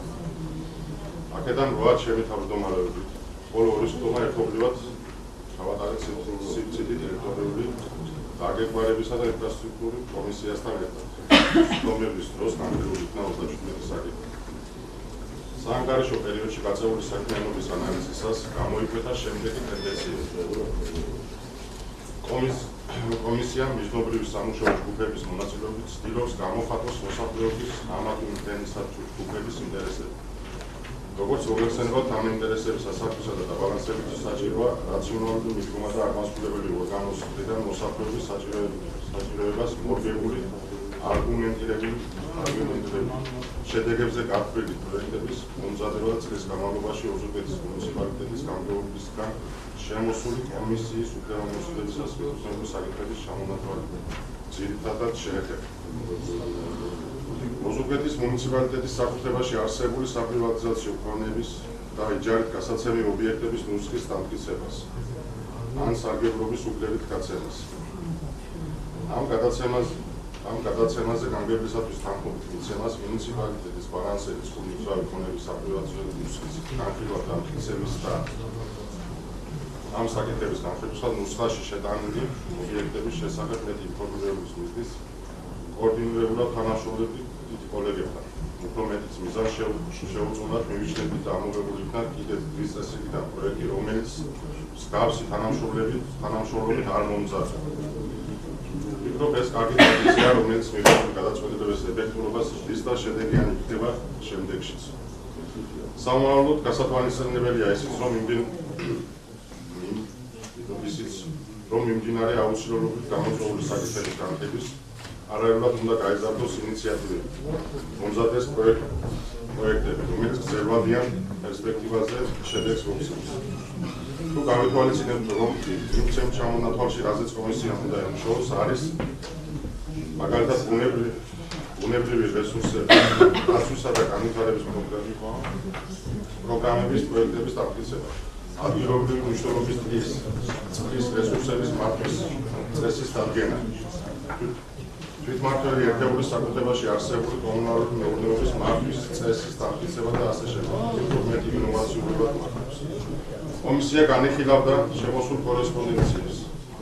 აქედან 8 შემითავმჯდომარეობით, ხოლო 2 სხდომა ერთობლივად ჩაატარეს სივრცითი ტერიტორიული დაგეგმარებისა და ინფრასტრუქტურის კომისიასთან ერთად. სხდომების დროს განხილული იქნა 37 საკითხი. სამგარიშო პერიოდში გაწეული საქმიანობის ანალიზისას გამოიკვეთა შემდეგი ტენდენციები. კომისიამ მიზნობრივი სამუშაო ჯგუფების მონაწილეობით ცდილობს გამოხატოს მოსახლეობის ამა თუ იმ ჯგუფების ინტერესები. როგორც მოგეხსენებათ, ამ ინტერესების ასახვისა და დაბალანსების საჭიროა რაციონალური მიდგომა და აღმასრულებელი ორგანოს მხრიდან მოსახლეობის საჭიროებას მორგებული არგუმენტირებული შედეგებზე გათვლილი პროექტების მომზადება და წლის განმავლობაში ოზურგეთის მუნიციპალიტეტის გამგეობისგან შემოსული კომისიის უფლებამოსილების საკითხების საკითხების ჩამონათვალება ძირითადად შეეხება. ოზურგეთის მუნიციპალიტეტის საკუთრებაში არსებული საპრივატიზაციო ქონების და იჯარით გასაცემი ობიექტების ნუსხის დამტკიცებას ან სარგებლობის უფლებით გაცემას. ამ გადაცემაზე გამგებლისათვის თანხმობით მიცემას მუნიციპალიტეტის ბალანსების ხუთმძრავი ქონების საპრივატიზაციო ნუსხის განხილვა დამტკიცების და ამ საკითხების განხილვასთან ნუსხაში შეტანილი ობიექტების შესახებ მეტი ინფორმირების მიზნით კოორდინირებულად თანამშრომლობით კოლეგებთან. უფრო მეტიც მიზანს შეუძღვნათ მივიჩნდებით და ამოღებული იქნა კიდევ დღის წესრიგიდან პროექტი, რომელიც მსგავსი თანამშრომლობით არ მომზადდა. ვფიქრობ, ეს კარგი ტრადიცია, რომელიც მიღებული გადაწყვეტილების ეფექტურობას ზრდის და შედეგიანი იქნება შემდეგშიც. სამომავლოდ გასათვალისწინებელია ისიც, რომ მიმდინარე აუცილებლობით გამოწვეული საკითხების განხილვის არაერთხელ უნდა გაიზარდოს ინიციატივები, მომზადდეს პროექტები, რომელიც გრძელვადიან პერსპექტივაზე შედეგს მოგვცემს. თუ გავითვალისწინებთ, რომ იმ ჩამონათვალში, რაზეც კომისიამ უნდა ემუშაოს, არის მაგალითად ბუნებრივი რესურსების დაცვისა და განვითარების პროგრამების პროექტების დამტკიცება, ადგილობრივი მნიშვნელობის წყლის რესურსების მართვის წესის დადგენა, თვითმმართველი ერთეულის საკუთრებაში არსებული კომუნალური მეურნეობის მართვის წესის დამტკიცება და ასე შემდეგ. მეტი ინოვაციურობა მოხდეს. კომისია განიხილავდა შემოსულ კორესპონდენციას,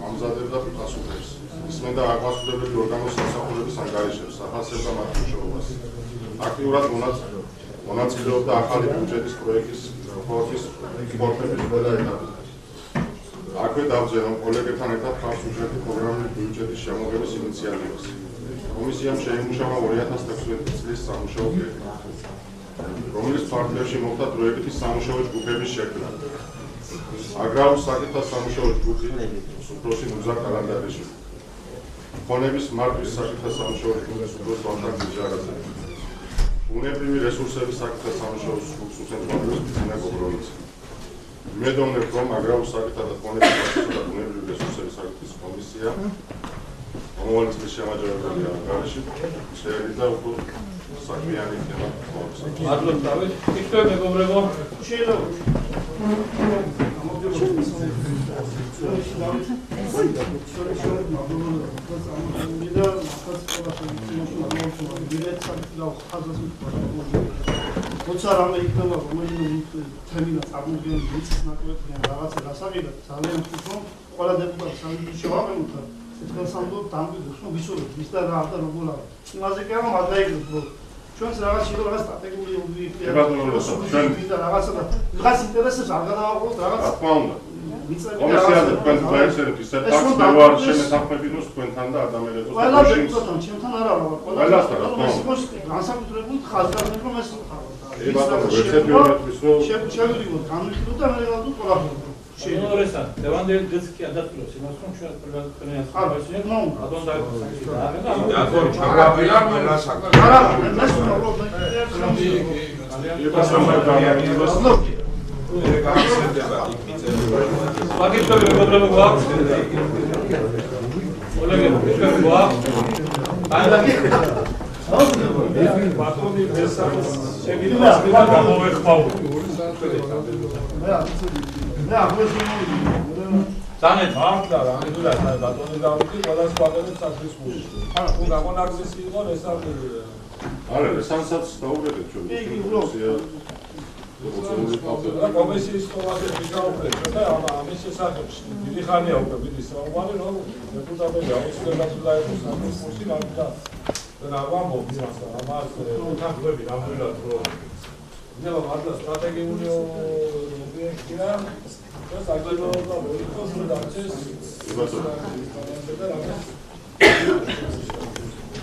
ამზადებდა პასუხებს, ისმენდა აღმასრულებელი ორგანოს სამსახურების ანგარიშებს, ახასებდა მათ მუშაობას. აქტიურად მონაწილეობდა ახალი ბიუჯეტის პროექტის ფორმების ყველა ეტაპზე. აქვე დავძე, რომ კოლეგებთან ერთად ხარჯობდი პროგრამული ბიუჯეტის შემოღების ინიციატივას. კომისიამ შეიმუშავა 2016 წლის სამუშაო პლანი, რომლის ფარგლებში მოხდა დროებითი სამუშაო ჯგუფების შექმნა. აგრარულ საკითხთა სამუშაო ჯგუფი სუფროსი მუზა კალანდარიში. ქონების მართვის საკითხთა სამუშაო ჯგუფის სუფროს ვახტანგ ჯარაძე. ბუნებრივი რესურსების საკითხთა სამუშაო ჯგუფის უცენტრალოს ბიძინა გოგროვიძე. მედოვნებ, რომ აგრარულ საკითხთა და ქონების მართვის და ბუნებრივი რესურსების საკითხის კომისია მომავალი წლის შემაჯამებელი ანგარიში შეერიდა უფრო საქმიანი იქნება. მადლობთ დავით. იქნებ მეგობრებო, შეიძლება როცა რამე იქნება რომელიც თემინა წარმოგვიდგენს მიწის ნაკვეთიდან რაღაცა გასაგებად ძალიან ვფიქრობ ყველა დეპუტატს შევამენოთ ეთქასამდე დამბიდოს რომ ვიცოდეთ ვის და რა და როგორ არის იმაზე კი არა მაგაიგებს რომ ჩვენს რაღაც შეიძლება რაღაც სტრატეგიული ობიექტია და რაღაცა და რაღაც ინტერესებს არ გადავაყოლოთ რაღაც რა თქმა უნდა კომისიაზე თქვენ გაიხსენებთ ისეთ ფაქტს მე ვარ შემეთანხმებინოს თქვენთან და ადამიანებს ყველა დეპუტატთან ჩემთან არა ვარ ყველასთან რა თქმა უნდა განსაკუთრებული ხაზგასმით რომ ეს ბატონო ვერცები უმეტყვის რომ შევიდივოთ განვიხილოთ და მე გავდოთ ყველაფერს შეიძლება დევანდელი გზკი ადასტურებს იმას რომ ჩვენ თქვენი ასწავლეთ ბატონ დაგონ ჩავაბია ყველა საკითხი არა ეს უბრალოდ მე გავიხსენდება იქ მიწები მაგით მეგობრებო გვაქვს კოლეგები, თქვენ გვაქვს? ბატონი მესამეს შეგვიძლია გამოვეხმაუროთ. Zanet. მართლა რა, ნამდვილად ბატონი დავიწყე ყველა სხვადასხვა სახის გული. ანუ თუ გაგონაგზესი იყო ეს არ არა, სანსაც დაუბრუნდეთ ჩვენ. კომისიის ყოველდღე ვიზაუბრეთ და ამის შესახებ დიდი ხანია უკვე მიდის საუბარი, რომ დეპუტატები აუცილებლად უნდა იყოს სამის კურსი გამიგდა. და ვამბობ იმას, ამას თანხმები ნამდვილად რომ ნება მართლა სტრატეგიული ობიექტია და საგრძელო პოლიტიკოს დარჩეს.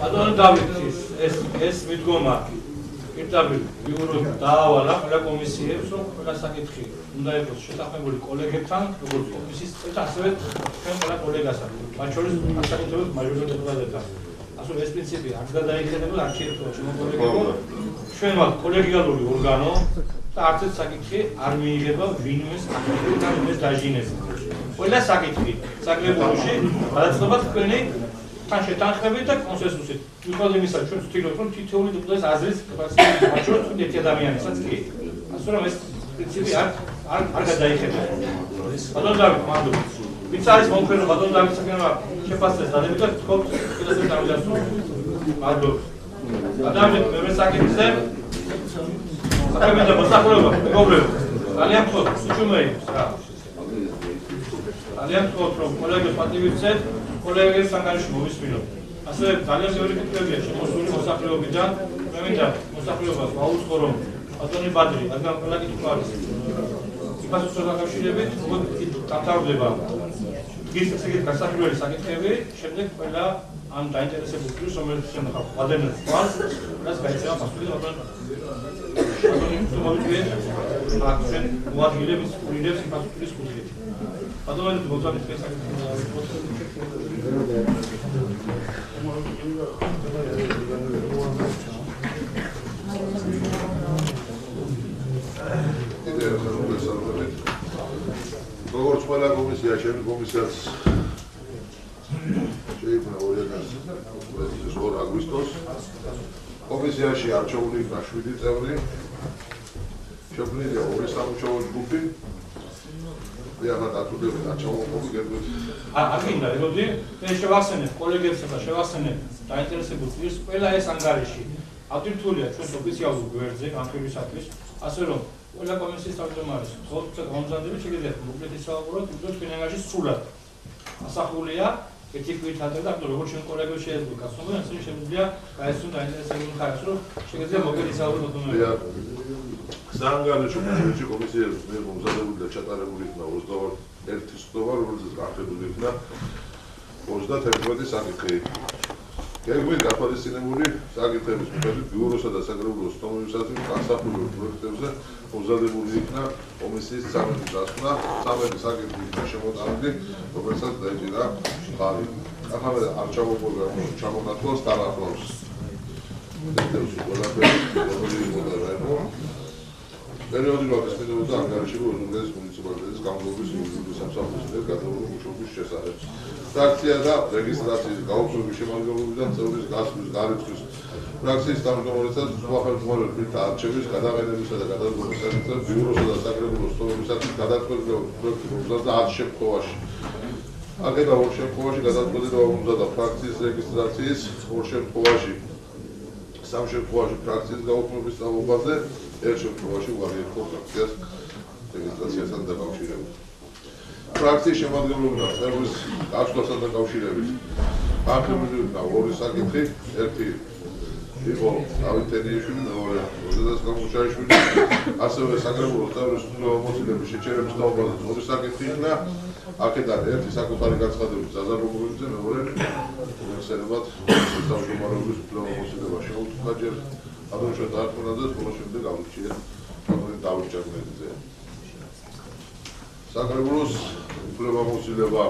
ბატონო დავითის ეს მიდგომა პირდაპირ ბიუროს დაავალა ყველა კომისიებს, რომ ყველა საკითხი უნდა იყოს შეთანხმებული კოლეგებთან, როგორც კომისიის წევრთან, ასევე ჩვენ ყველა კოლეგასთან, მათ შორის საკითხებს მაჟორიტარ დეპუტატებთან. ასე ეს პრინციპი არ გადაიხადება, არ შეიძლება შემოგონებო. ჩვენ ვართ კოლეგიალური ორგანო და არც ერთ საკითხი არ მიიღება ვინმეს აკრიტიკებთან იმეს დაჟინეს. ყველა საკითხი საკრებულოში გადაწყდება თქვენი თან შეთანხმებით და კონსენსუსით. მიუხედავად იმისა, ჩვენ ვცდილობთ, რომ თითოეული დეპუტატის აზრის მათ შორის ერთი ადამიანისაც კი. ასე რომ ეს პრინციპი არ გადაიხადება. ბატონო დავით, მადლობა. ვინც არის მომხმერო ბატონო დავითს საკითხმა შეფასდეს დადებით და თქოს კიდევ დავიძახო. მადლობა. ადამიანები მე საკითხზე საკუთრება მოსახლეობა მეგობრებო ძალიან მხოლოდ უჩუმეებს რა ძალიან მხოლოდ რომ კოლეგებს პატივიცეთ კოლეგებს ანგარიში მოვისმინოთ ასე ძალიან ბევრი კითხვებია შემოსული მოსახლეობიდან მე მინდა მოსახლეობას ვაუწყო რომ ბატონი ბადრი რადგან ყველა კითხვა არის იფასოსთან დაკავშირებით დამთავრდება გისწრებით გასაკვირველი საკითხები შემდეგ ყველა ამ დაინტერესებულ პირს რომელიც შემოხარ ვადენებს თვალს რაც გაიცემა პასუხი და ბატონი თუმცა აქცენ მოადგილების კურირებს პასუხის კუთხით ბატონი მოწამეთ ეს საკითხი როგორც ყველა კომისია, ჩემი კომისიაც შეიქმნა 2022 აგვისტოს. კომისიაში არჩეული იქნა 7 წევრი. შექმნილია 2 სამუშაო ჯგუფი. ახლა დაწუხებული არჩეულობები გერბით. აგინდა, როდი ეს შევახსენებ კოლეგებსა და შევახსენებ დაინტერესებულ პირს, ყველა ეს ანგარიში აქტიურია ჩვენს ოფიციალურ გვერდზე განხილვისათვის, ასე რომ ყველა კომისიის თავმჯდომარის თორცე გამომზადებით შეგიძლიათ მოკლედ ისაუბროთ, უბრალოდ თქვენი ანგარიში სრულად ასახულია ერთი კვირით ადრე და როგორც ჩვენ კოლეგებს შეეძლო გასწორება, ასე შემიძლია გაეცნო დაინტერესებული მხარეს, რომ შეგიძლიათ მოკლედ ისაუბროთ მოქმედება. საანგარიშო კომისიების მიერ მომზადებული და ჩატარებული იქნა 21 სხდომა, რომელზეც განხილული იქნა 31 საკითხი. გეგმით გათვალისწინებული საკითხების მიხედვით ბიუროსა და საკრებულოს სტომებისათვის განსახილველ პროექტებზე მომზადებული იქნა კომისიის 13 დასკვნა, 13 საკითხი იქნა შემოტანილი, რომელსაც დაეჭირა ხარი. ახლა არჩეულ პროგრამაში ჩამონათვალს დაახლოებით. ეს ყველაფერი მოგვიყვება. პერიოდულად ესწრებოდა ანგარიში უზრუნველეს მუნიციპალიტეტის გამგებლობის იურიდიული სამსახურის მიერ გადაღებული მუშაობის შესახებ. ფრაქცია და რეგისტრაციის გაუქმების შემადგენლობიდან წევრის გასვლის გარიცხვის ფრაქციის თავმჯდომარესაც უახლოთმოებრივ პირთა არჩევის გადაყენებისა და გადადგომის საკითხებს ბიუროსა და საკრებულოს სტომებისათვის გადაწყვეტილება პროექტი მომზადდა 10 შემთხვევაში. აქედან 2 შემთხვევაში გადაწყვეტილება მომზადდა ფრაქციის რეგისტრაციის, 2 შემთხვევაში 3 შემთხვევაში ფრაქციის გაუქმების სწავლობაზე, 1 შემთხვევაში უარიერო ფრაქციას რეგისტრაციასთან დაკავშირებით. ფრაქციის შემადგენლობიდან წევრის გაშლასთან დაკავშირებით განხილული იქნა 2 საკითხი, ერთი იყო დავით თენიაშვილი, მეორე როზენას გამუშაიშვილი, ასევე საკრებულოს წევრის მოცილების შეჩერების თაობაზე 2 საკითხი იქნა. აქედან ერთი საკუთარი განცხადების ზაზარბობებზე, მეორე უხსენებად თავმჯდომარეობის უფლებამოსილება შეუწყდა ჯერ ადრეშო დაარქმევდა და შემდეგ აუჩიეთ დავით ჭერმელიძე. საკრებულოს უფლებამოსილება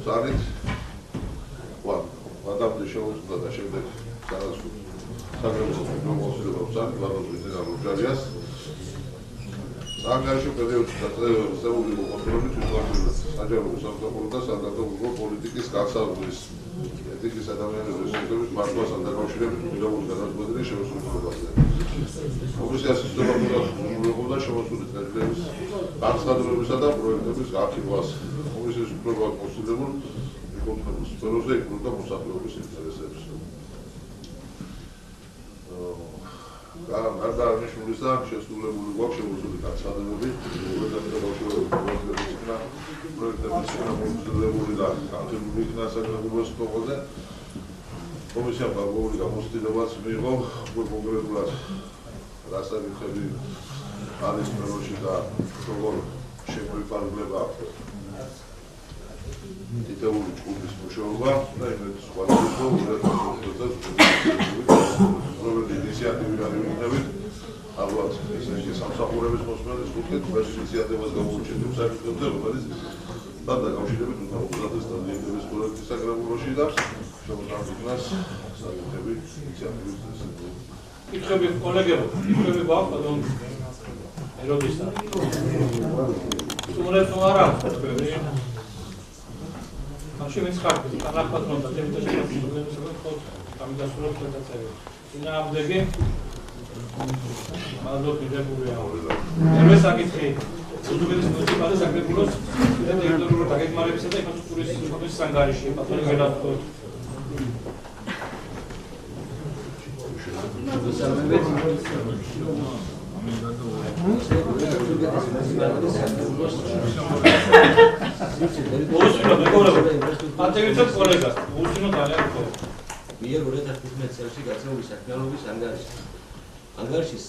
ზარით ვადამდე შეუწყდა და შემდეგ სანაცვლოდ საკრებულოს უფლებამოსილება ზარით ვადამდე როჯარიას საანგარიშო პერიოდში დაწესებული მოხდომები თვითმმართველობის საჯარო სამსახურო და სადღეგრძელო პოლიტიკის გასავლების ეთიკის ადამიანების სექტორის მართვასთან დაკავშირებით მიღებული გადაწყვეტილებების შემოსრულებაზე. კომისიას უსწრაფოდ შემოსული წერილების განცხადებებისა და პროექტების გაფრქვას. კომისიის უფლება მოსულებულ მიკროფონის სფეროზე იკვლევდა მოსახლეობის ინტერესებს. გარდა აღნიშნულისა, შესრულებული გვაქვს შემოსული განცხადებები, პროექტების შემოსრულებული და განხილული იქნა საკრებულოს თვალზე. კომისიამ გარკვეული გამოცდილებაც მიიღო, კონკრეტულად რა საკითხები არის სფეროში და როგორ შემოიფარგლება დიდებული ჯგუფის მუშაობა და იმედი სხვა როგორი ინიციატივი არის ვინმე ალბათ ისეთი სამსახურების მოსმენის კუთხით ეს ინიციატივას გამოუჩენთ საკითხებზე რომელიც დაკავშირებით უნდა სტანდარტების პროექტის საკრებულოში და შემოგვიყვანოს საკითხები ინიციატივის წესრიგში. კითხები კოლეგებო, კითხები გვაქვს ბატონ ეროდისა. სულებს არა კითხები. მაშინ მეც ხარ კანაფატრონ და თემიტაში პრობლემებს ხო გამიგასურებ გადაწევი. წინააღმდეგი მადლობ მიღებულია. მერვე საკითხი უზურგეთის მუნიციპალიტეტის საკრებულოს ტერიტორიული დაგეგმარებისა და ინფრასტრუქტურის შექმნის სანგარიში ბატონი გელათო. მიერ 2015 წელს გაწეული საქმიანობის ანგარიშის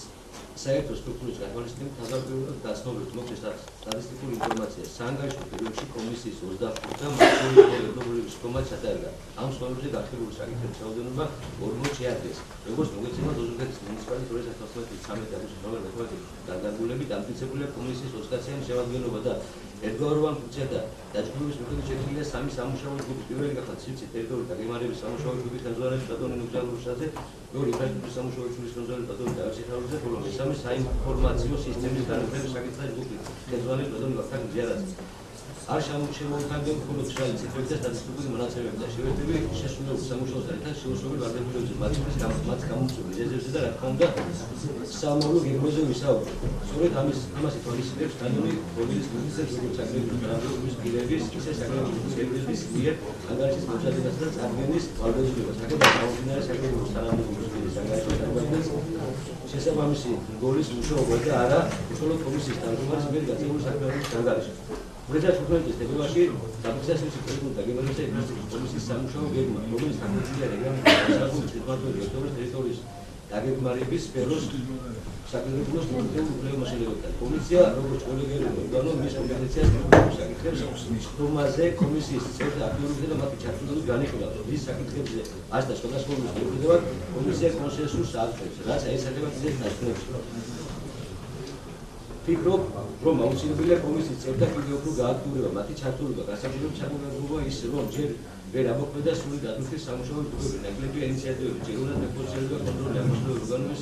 საერთო სტრუქტურის გათვალისწინებით თავდაპირველად გაცნობიერებთ მოკლეს სტატისტიკური ინფორმაცია საანგარიშო პერიოდში კომისიის 25 და მასშტაბური ეროვნული სკომა ჩატარდა. ამ სკოლებზე განხილული საკითხების რაოდენობა 40 შეადგენს. როგორც მოგეცემა ოზურგეთის მუნიციპალიტეტის 2013 აგვისტოს ნომერ 11 განკარგულებით დამტკიცებულია კომისიის 20-იანი შემადგენლობა და ერთგვაროვანი ფუნქცია და დაჯგუფების მიხედვით შექმნილია სამი სამუშაო ჯგუფი. პირველი გახდა ცივი ტერიტორიული დაგეგმარების სამუშაო ჯგუფის ხელმძღვანელი ბატონი ნუგზალურშაძე, მეორე ინფრასტრუქტურის სამუშაო ჯგუფის ხელმძღვანელი ბატონი დავით ხალხურაძე, ხოლო მესამე საინფორმაციო სისტემის განვითარების საკითხების ჯგუფის ხელმძღვანელი ბატონი ვახტანგ ჯერაძე. არ შემოუხმდნენ მხოლოდ მშრალი ციფრები და სტატისტიკური მონაცემები და შევერთები შესრულებულ სამუშაოსთან ერთად შეუსრულებელ ვარდებულებზე მათ გამომწვევ რეზერვებზე და რა თქმა უნდა სამომავლო გეგმაზე ვისაუბრეთ. სწორედ ამას ითვალისწინებს კანონი, რომელიც მოგიწევს როგორც საკრებულოს განყოფილის პირების, ისე საკრებულოს წევრების მიერ ანგარიშის მომზადებასა და წარდგენის ვალდებულებას. საკუთარ გამომდინარე საკრებულოს თანამდებობის პირის ანგარიშის წარმოადგენს შესაბამისი როლის მუშაობა და არა მხოლოდ კომისიის თავმჯდომარის მიერ გაწეული საკრებულოს ანგარიში. 2015 თებერვალში დაფიქსაციის პრეზიდენტი დაგეგმარებისა ინფრასტრუქტურის კომისიის სამუშაო გეგმა, რომელიც განხილულია რეგიონის თვითმმართველობის ოქტომბრის ტერიტორიის დაგეგმარების სფეროს საკრებულოს მუნიციპალურ უფლებამოსილებებთან. კომისია, როგორც კოლეგიალური ორგანო, მის კომპეტენციას მიუხედავად საკითხებს ხდომაზე კომისიის წევრთა აქტიურობისა და მათი ჩართულობის განიხილავს. ის საკითხებზე ასთა სხვადასხვაობის მიუხედავად კომისია კონსენსუსს აღწევს, რაც აისახება წესის ნაცვლებში. ფიქრობ, რომ აუცილებელია კომისიის წევრთა კიდევ უფრო გააქტიურება მათი ჩართულობა, გასამჯერებლად ჩამოყალიბება ის, რომ ჯერ ვერ ამოქმედა სრული დატვირთვის სამუშაო ჯგუფები, ნაკლებია ინიციატივები, ჯერუნად მეხოცებელია კონტროლი ამოსულებელ ორგანოების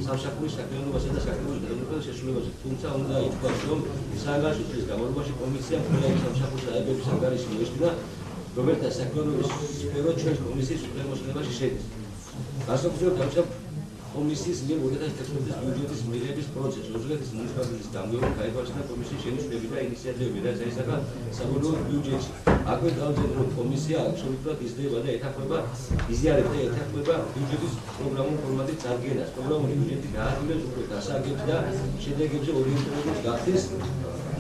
სამსახურის საქმიანობასა და საკრებულოს გადამწყვეტ შესრულებაზე. თუმცა უნდა ითქვას, რომ საანგარიშო წლის განმავლობაში კომისიამ ყველა სამსახურის აებების ანგარიში მოეშლინა, რომელთა საქმიანობის სფერო ჩვენს კომისიის უფლებამოსილებაში შედის. განსაკუთრებით ამჟამად კომისიის მიერ 2016 წლის ბიუჯეტის მიღების პროცესი, ოზურგეთის მუნიციპალიტეტის გამგეობა გაიფარსა კომისიის შენიშვნები და ინიციატივები, რაც აისახა საბოლოო ბიუჯეტში. აქვე დავწერთ, რომ კომისია აბსოლუტურად იზრდება და იზიარებს და ეთანხმება ბიუჯეტის პროგრამულ ფორმატის წარდგენას. პროგრამული ბიუჯეტი გააძლიერებს უფრო დასაგებს და შედეგებზე ორიენტირებულ გახდეს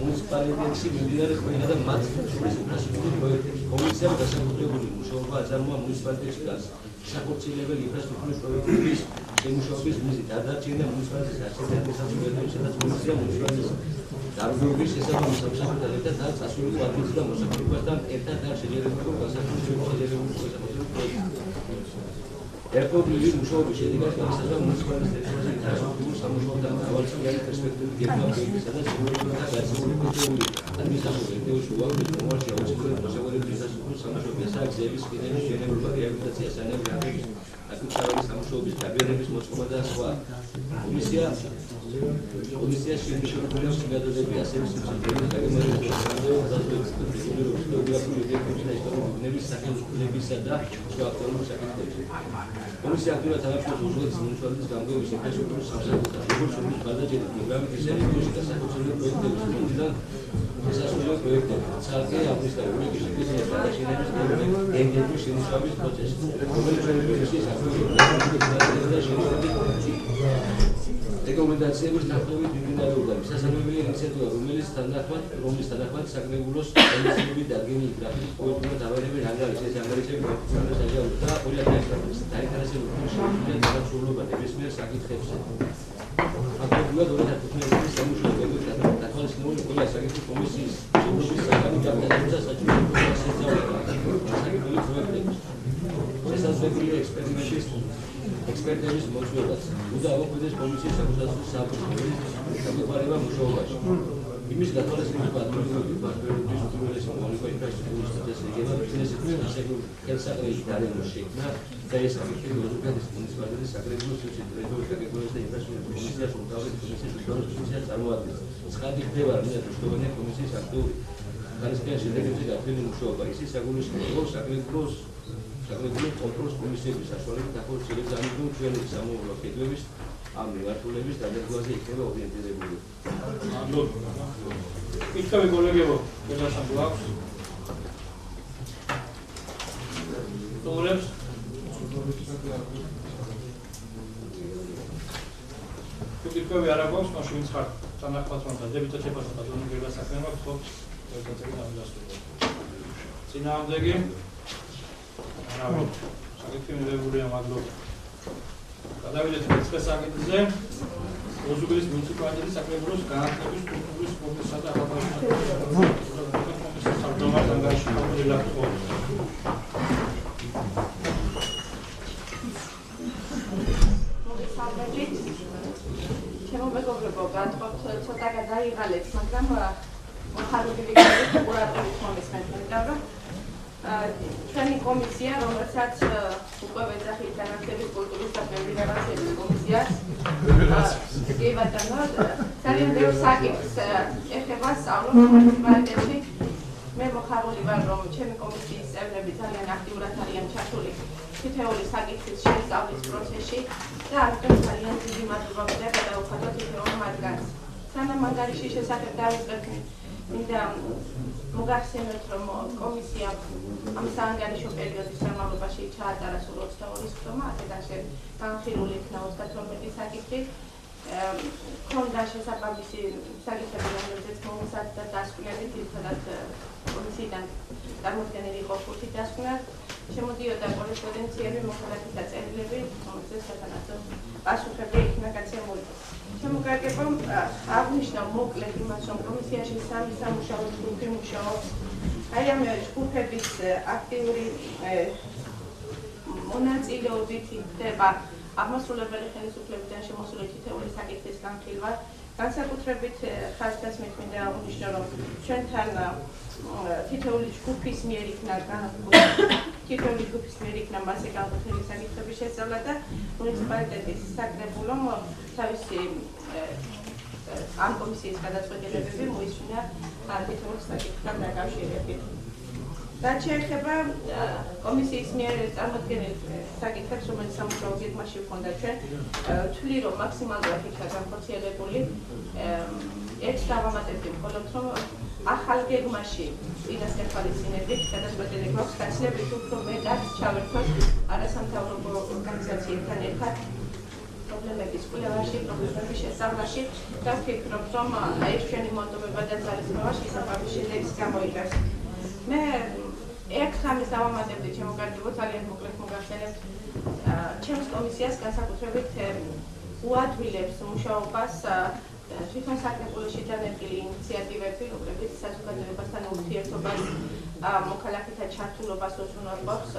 მუნიციპალიტეტში მიმდინარე ყველა და მათ შორის ინფრასტრუქტურის პროექტები. კომისიამ განსაკუთრებული მუშაობა აწარმოა მუნიციპალიტეტში განსახორციელებელი ინფრასტრუქტურის პროექტების შემუშავების მიზნით. დარჩენილია მუნიციპალიტეტის არჩევანი ადმინისტრაციულ სადაც კომისია მუნიციპალიტეტის დარგების შესაბამის სამსახურთან ერთად და წასულიყო ადმინისტრაცია და მოსახლეობასთან ერთად და შეჯერებულ განსაკუთრებულ პროექტებს. ერთობლივი მუშაობის შედეგად განსაზღვრა მუნიციპალიტეტის ტერიტორიაზე ინფრასტრუქტურულ სამუშაოთან მრავალწლიანი პერსპექტივით გეგმა პროექტისა და შემოქმედება გაცილებული პროცედურული ადმინისტრაციული ერთეულში უახლოეს მომავალში აუცილებელი მოსავალების ინფრასტრუქტურის სამუშაოები, სააგზების, სკინების, ჟენევრული რეაბილიტაცია, სანავი ანგარიშის, აკუთვნილი სამუშაოების გაბერების მოწყობა და სხვა. კომისია კომისიას შეგვიძლია გადადები ასევე სიცოცხლეების გეგმების სახელმწიფოებისა და სხვა აქტუალური საკითხებზე. კომისია აქტიურად თანამშრომლობს უზრუნველყოფის მუნიციპალიტეტის გამგეობის ინფრასტრუქტურის სამსახურთან, როგორც również გადაჭერით პროგრამით ისე რეგიონში და საკუთრებული პროექტების ფონდიდან შესასრულებელი პროექტები, ცალკე ადმინისტრაციული კიშების გადაშენების გეგმების შემუშავების პროცესი, რომელიც რეგიონის რეკომენდაციების თანხმობით მიმდინარეობდა მისასალმებელი ინიციატივა, რომლის თანახმად საკრებულოს კომისიები დადგენილი გრაფიკით ყოველდღიურად ავარებენ ანგარიშს, ეს ანგარიშები პროფესიონალებს აჯანყებენ და დაინტერესებული შეუძლია თანამშრომლობა ნებისმიერ საკითხებზე. აქტიურად 2015 წლის სამუშაო დათვალისწინებული ყველა საკითხის კომისიის შემოშობის საგანი გადაჭრა საჭირო ინფორმაციას ეძავნება საკითხული პროექტების შესაძლებელი ექსპერტების მოწვევას უნდა აუქმდეს კომისიის საკუთრების საფუძველი გამოყენება მუშაობაში. იმის გათვალისწინება ადმინისტრაციული პარტნიორობის უპირველესი მოვალეობა ინფრასტრუქტურის სტратегიებად ბიზნესის ასაკული ხელსაყრელი გარემოს შექმნა და ეს საკითხი ოზურგეთის მუნიციპალიტეტის საკრებულოს ტერიტორიის საკრებულოს და ინფრასტრუქტურის კომისიას უმთავრეს კომისიის უშუალო ფუნქციას წარმოადგენს. ცხადი ხდება რომ მნიშვნელოვანი კომისიის აქტიური ხარისხიან შედეგებზე გაფრენი მუშაობა ისიც საგულისხმოა საკრებულოს კონტროლის კომისიების საშუალებით ახორციელებს ამიტომ ჩვენი სამოვლო კედლების ამ მიმართულების დადასტურებაზე იქნება ორიენტირებული. კითხები კოლეგებო, ყველასთან გვაქვს. თორებს კითხები არ აქვს, მაშინ ვინც ხარ თანახმად რომ დადებითად შეფასება დონე გასაკრება, ხო? ერთადერთი დამდასტურება. წინააღმდეგი არავინ საკითხი მიღებულია, მადლობა. გადავიდეთ მეცხრე საკითხზე. ოზურგეთის მუნიციპალიტეტის საკრებულოს განათლების კულტურის კომისიისა და ახალგაზრდათა კომისიის თავმჯდომარე ანგარიში მოხდა. შემომეგობრებო, გათხოვთ ცოტა გადაიღალეთ, მაგრამ მოხარული ვიქნებით ყურადღებით მომესმენთ, რომ ჩვენი კომისია, რომელსაც უკვე ვეძახით განათლების კულტურის და ბევრი რაღაცების კომისიას, კი ბატონო, ძალიან ბევრ საკითხს ეხება სწავლობს მუნიციპალიტეტში. მე მოხარული ვარ, რომ ჩემი კომისიის წევრები ძალიან აქტიურად არიან ჩართული თითოეული საკითხის შესწავლის პროცესში და ამიტომ ძალიან დიდი მადლობა მინდა გადავუხადოთ თითოეულ მათგანს. სანამ ანგარიშის შესახებ დავიწყებთ, მინდა მოგახსენოთ, რომ კომისია ამ საანგარიშო პერიოდის განმავლობაში ჩაატარა სულ 22 სხდომა, აქედანში განხილული იქნა 38 საკითხი. ქონდა შესაბამისი საკითხები, რომლებზეც მომზადდა დასკვნები, ძირითადად კომისიიდან წარმოდგენილი იყო 5 დასკვნა. შემოდიოდა კორესპონდენციები, მოხალისეთა წერილები, რომელზეც სათანადო პასუხები იქნა გაცემული. შემოგარგება აღნიშნავ მოკლედ იმას, რომ კომისიაში 3 სამუშაო ჯგუფი მუშაობს. აი ამ ჯგუფების აქტიური მონაწილეობით ხდება აღმასრულებელი ხელისუფლებიდან შემოსული თითოეული საკითხის განხილვა. განსაკუთრებით ხაზგასმით მინდა აღნიშნო, რომ ჩვენთან თითოეული ჯგუფის მიერ იქნა მასზე განხილული საკითხების შესწავლა და მუნიციპალიტეტის საკრებულომ თავისი ამ კომისიის გადაწყვეტილებები მოისმინა თითოეულ საკითხთან დაკავშირებით. რაც შეეხება კომისიის მიერ წარმოდგენილ საკითხებს, რომელიც სამუშაო გეგმაში ჰქონდა ჩვენ, ვთვლი, რომ მაქსიმალურად იქნა განხორციელებული. ერთ დავამატებდი მხოლოდ, რომ ახალ გეგმაში წინასწარ თვალისწინებით გადაწყვეტილი გვაქვს გაცილებით უფრო მეტად ჩავერთვათ არასამთავრობო ორგანიზაციებთან ერთად პრობლემების კვლევაში, პრობლემების შესწავლაში და ვფიქრობ, რომ ეს ჩვენი მონდომება და ძალისხმევა შესაბამის შედეგს გამოიღებს. მე ერთ რამეს დავამატებდი, შემოგარგებო, ძალიან მოკლედ მოგახსენებთ, ჩემს კომისიას განსაკუთრებით უადვილებს მუშაობას თვითონ საკრებულოში დანერგილი ინიციატივები, რომლებიც საზოგადოებასთან ურთიერთობას, მოქალაქეთა ჩართულობას უზრუნველყოფს.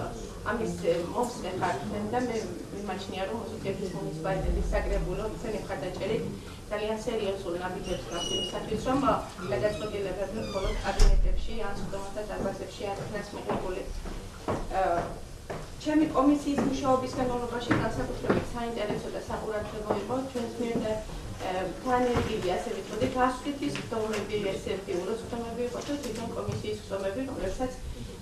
ამის მომსწრე ხარჯზე და მე მიმაჩნია, რომ ოზურგეთის მუნიციპალიტეტის საკრებულო ჩვენი მხარდაჭერით ძალიან სერიოზულ ნაბიჯებს გავს იმისათვის, რომ გადაწყვეტილებები მხოლოდ კაბინეტებში ან სხდომათა დარბაზებში არ იქნას მიღებული. ჩემი კომისიის მუშაობის განმავლობაში განსაკუთრებით საინტერესო და საყურადღებო იყო ჩვენს მიერ თანერგილი, ასე ვიტყოდი, გასვლითის ხდომები, ესეთი უროცხდომები იყო და თვითონ კომისიის ხდომები, რომლებსაც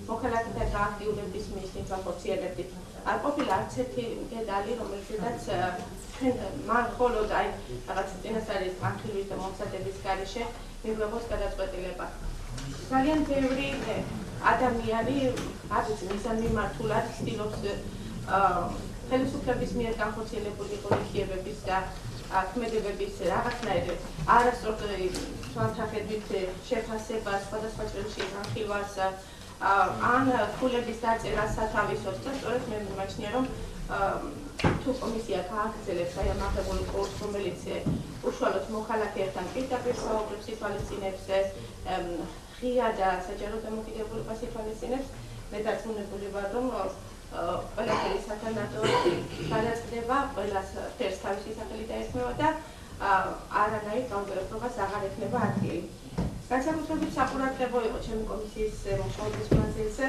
მოქალაქეთა გააქტიურების მიზნით ვახორციელებდით. არ ყოფილა არც ერთი დეტალი, რომელშიც ჩვენ მან მხოლოდ აი რაღაც წინასწარის განხილვის და მომზადების გარეშე მიგვეღოს გადაწყვეტილება. ძალიან ბევრი ადამიანი არის მიზანმიმართულად ცდილობს ხელისუფლების მიერ განხორციელებული ღონისძიებების და ქმედებების რაღაცნაირ არასწორი თვალთახედვით შეფასებას, სხვადასხვა წრეებში განხილვას ან ქულების დაწერას სათავისოდ და სწორედ მე მიმაჩნია, რომ თუ კომისია გააგრძელებს აი ამ აღებულ კურსს, რომელიც უშუალოდ მოქალაქეებთან პირდაპირ საუბრებს, ითვალისწინებს ღია და საჯარო დამოკიდებულებას ითვალისწინებს, მე დარწმუნებული ვარ, რომ ყველაფერი სათანადო გადაწყდება, ყველას ფერს თავისი სახელი დაესმევა და არანაირ გაუგებრობას აღარ ექნება ადგილი. განსაკუთრებით საყურადღებო იყო ჩემი კომისიის მუშაობის მანძილზე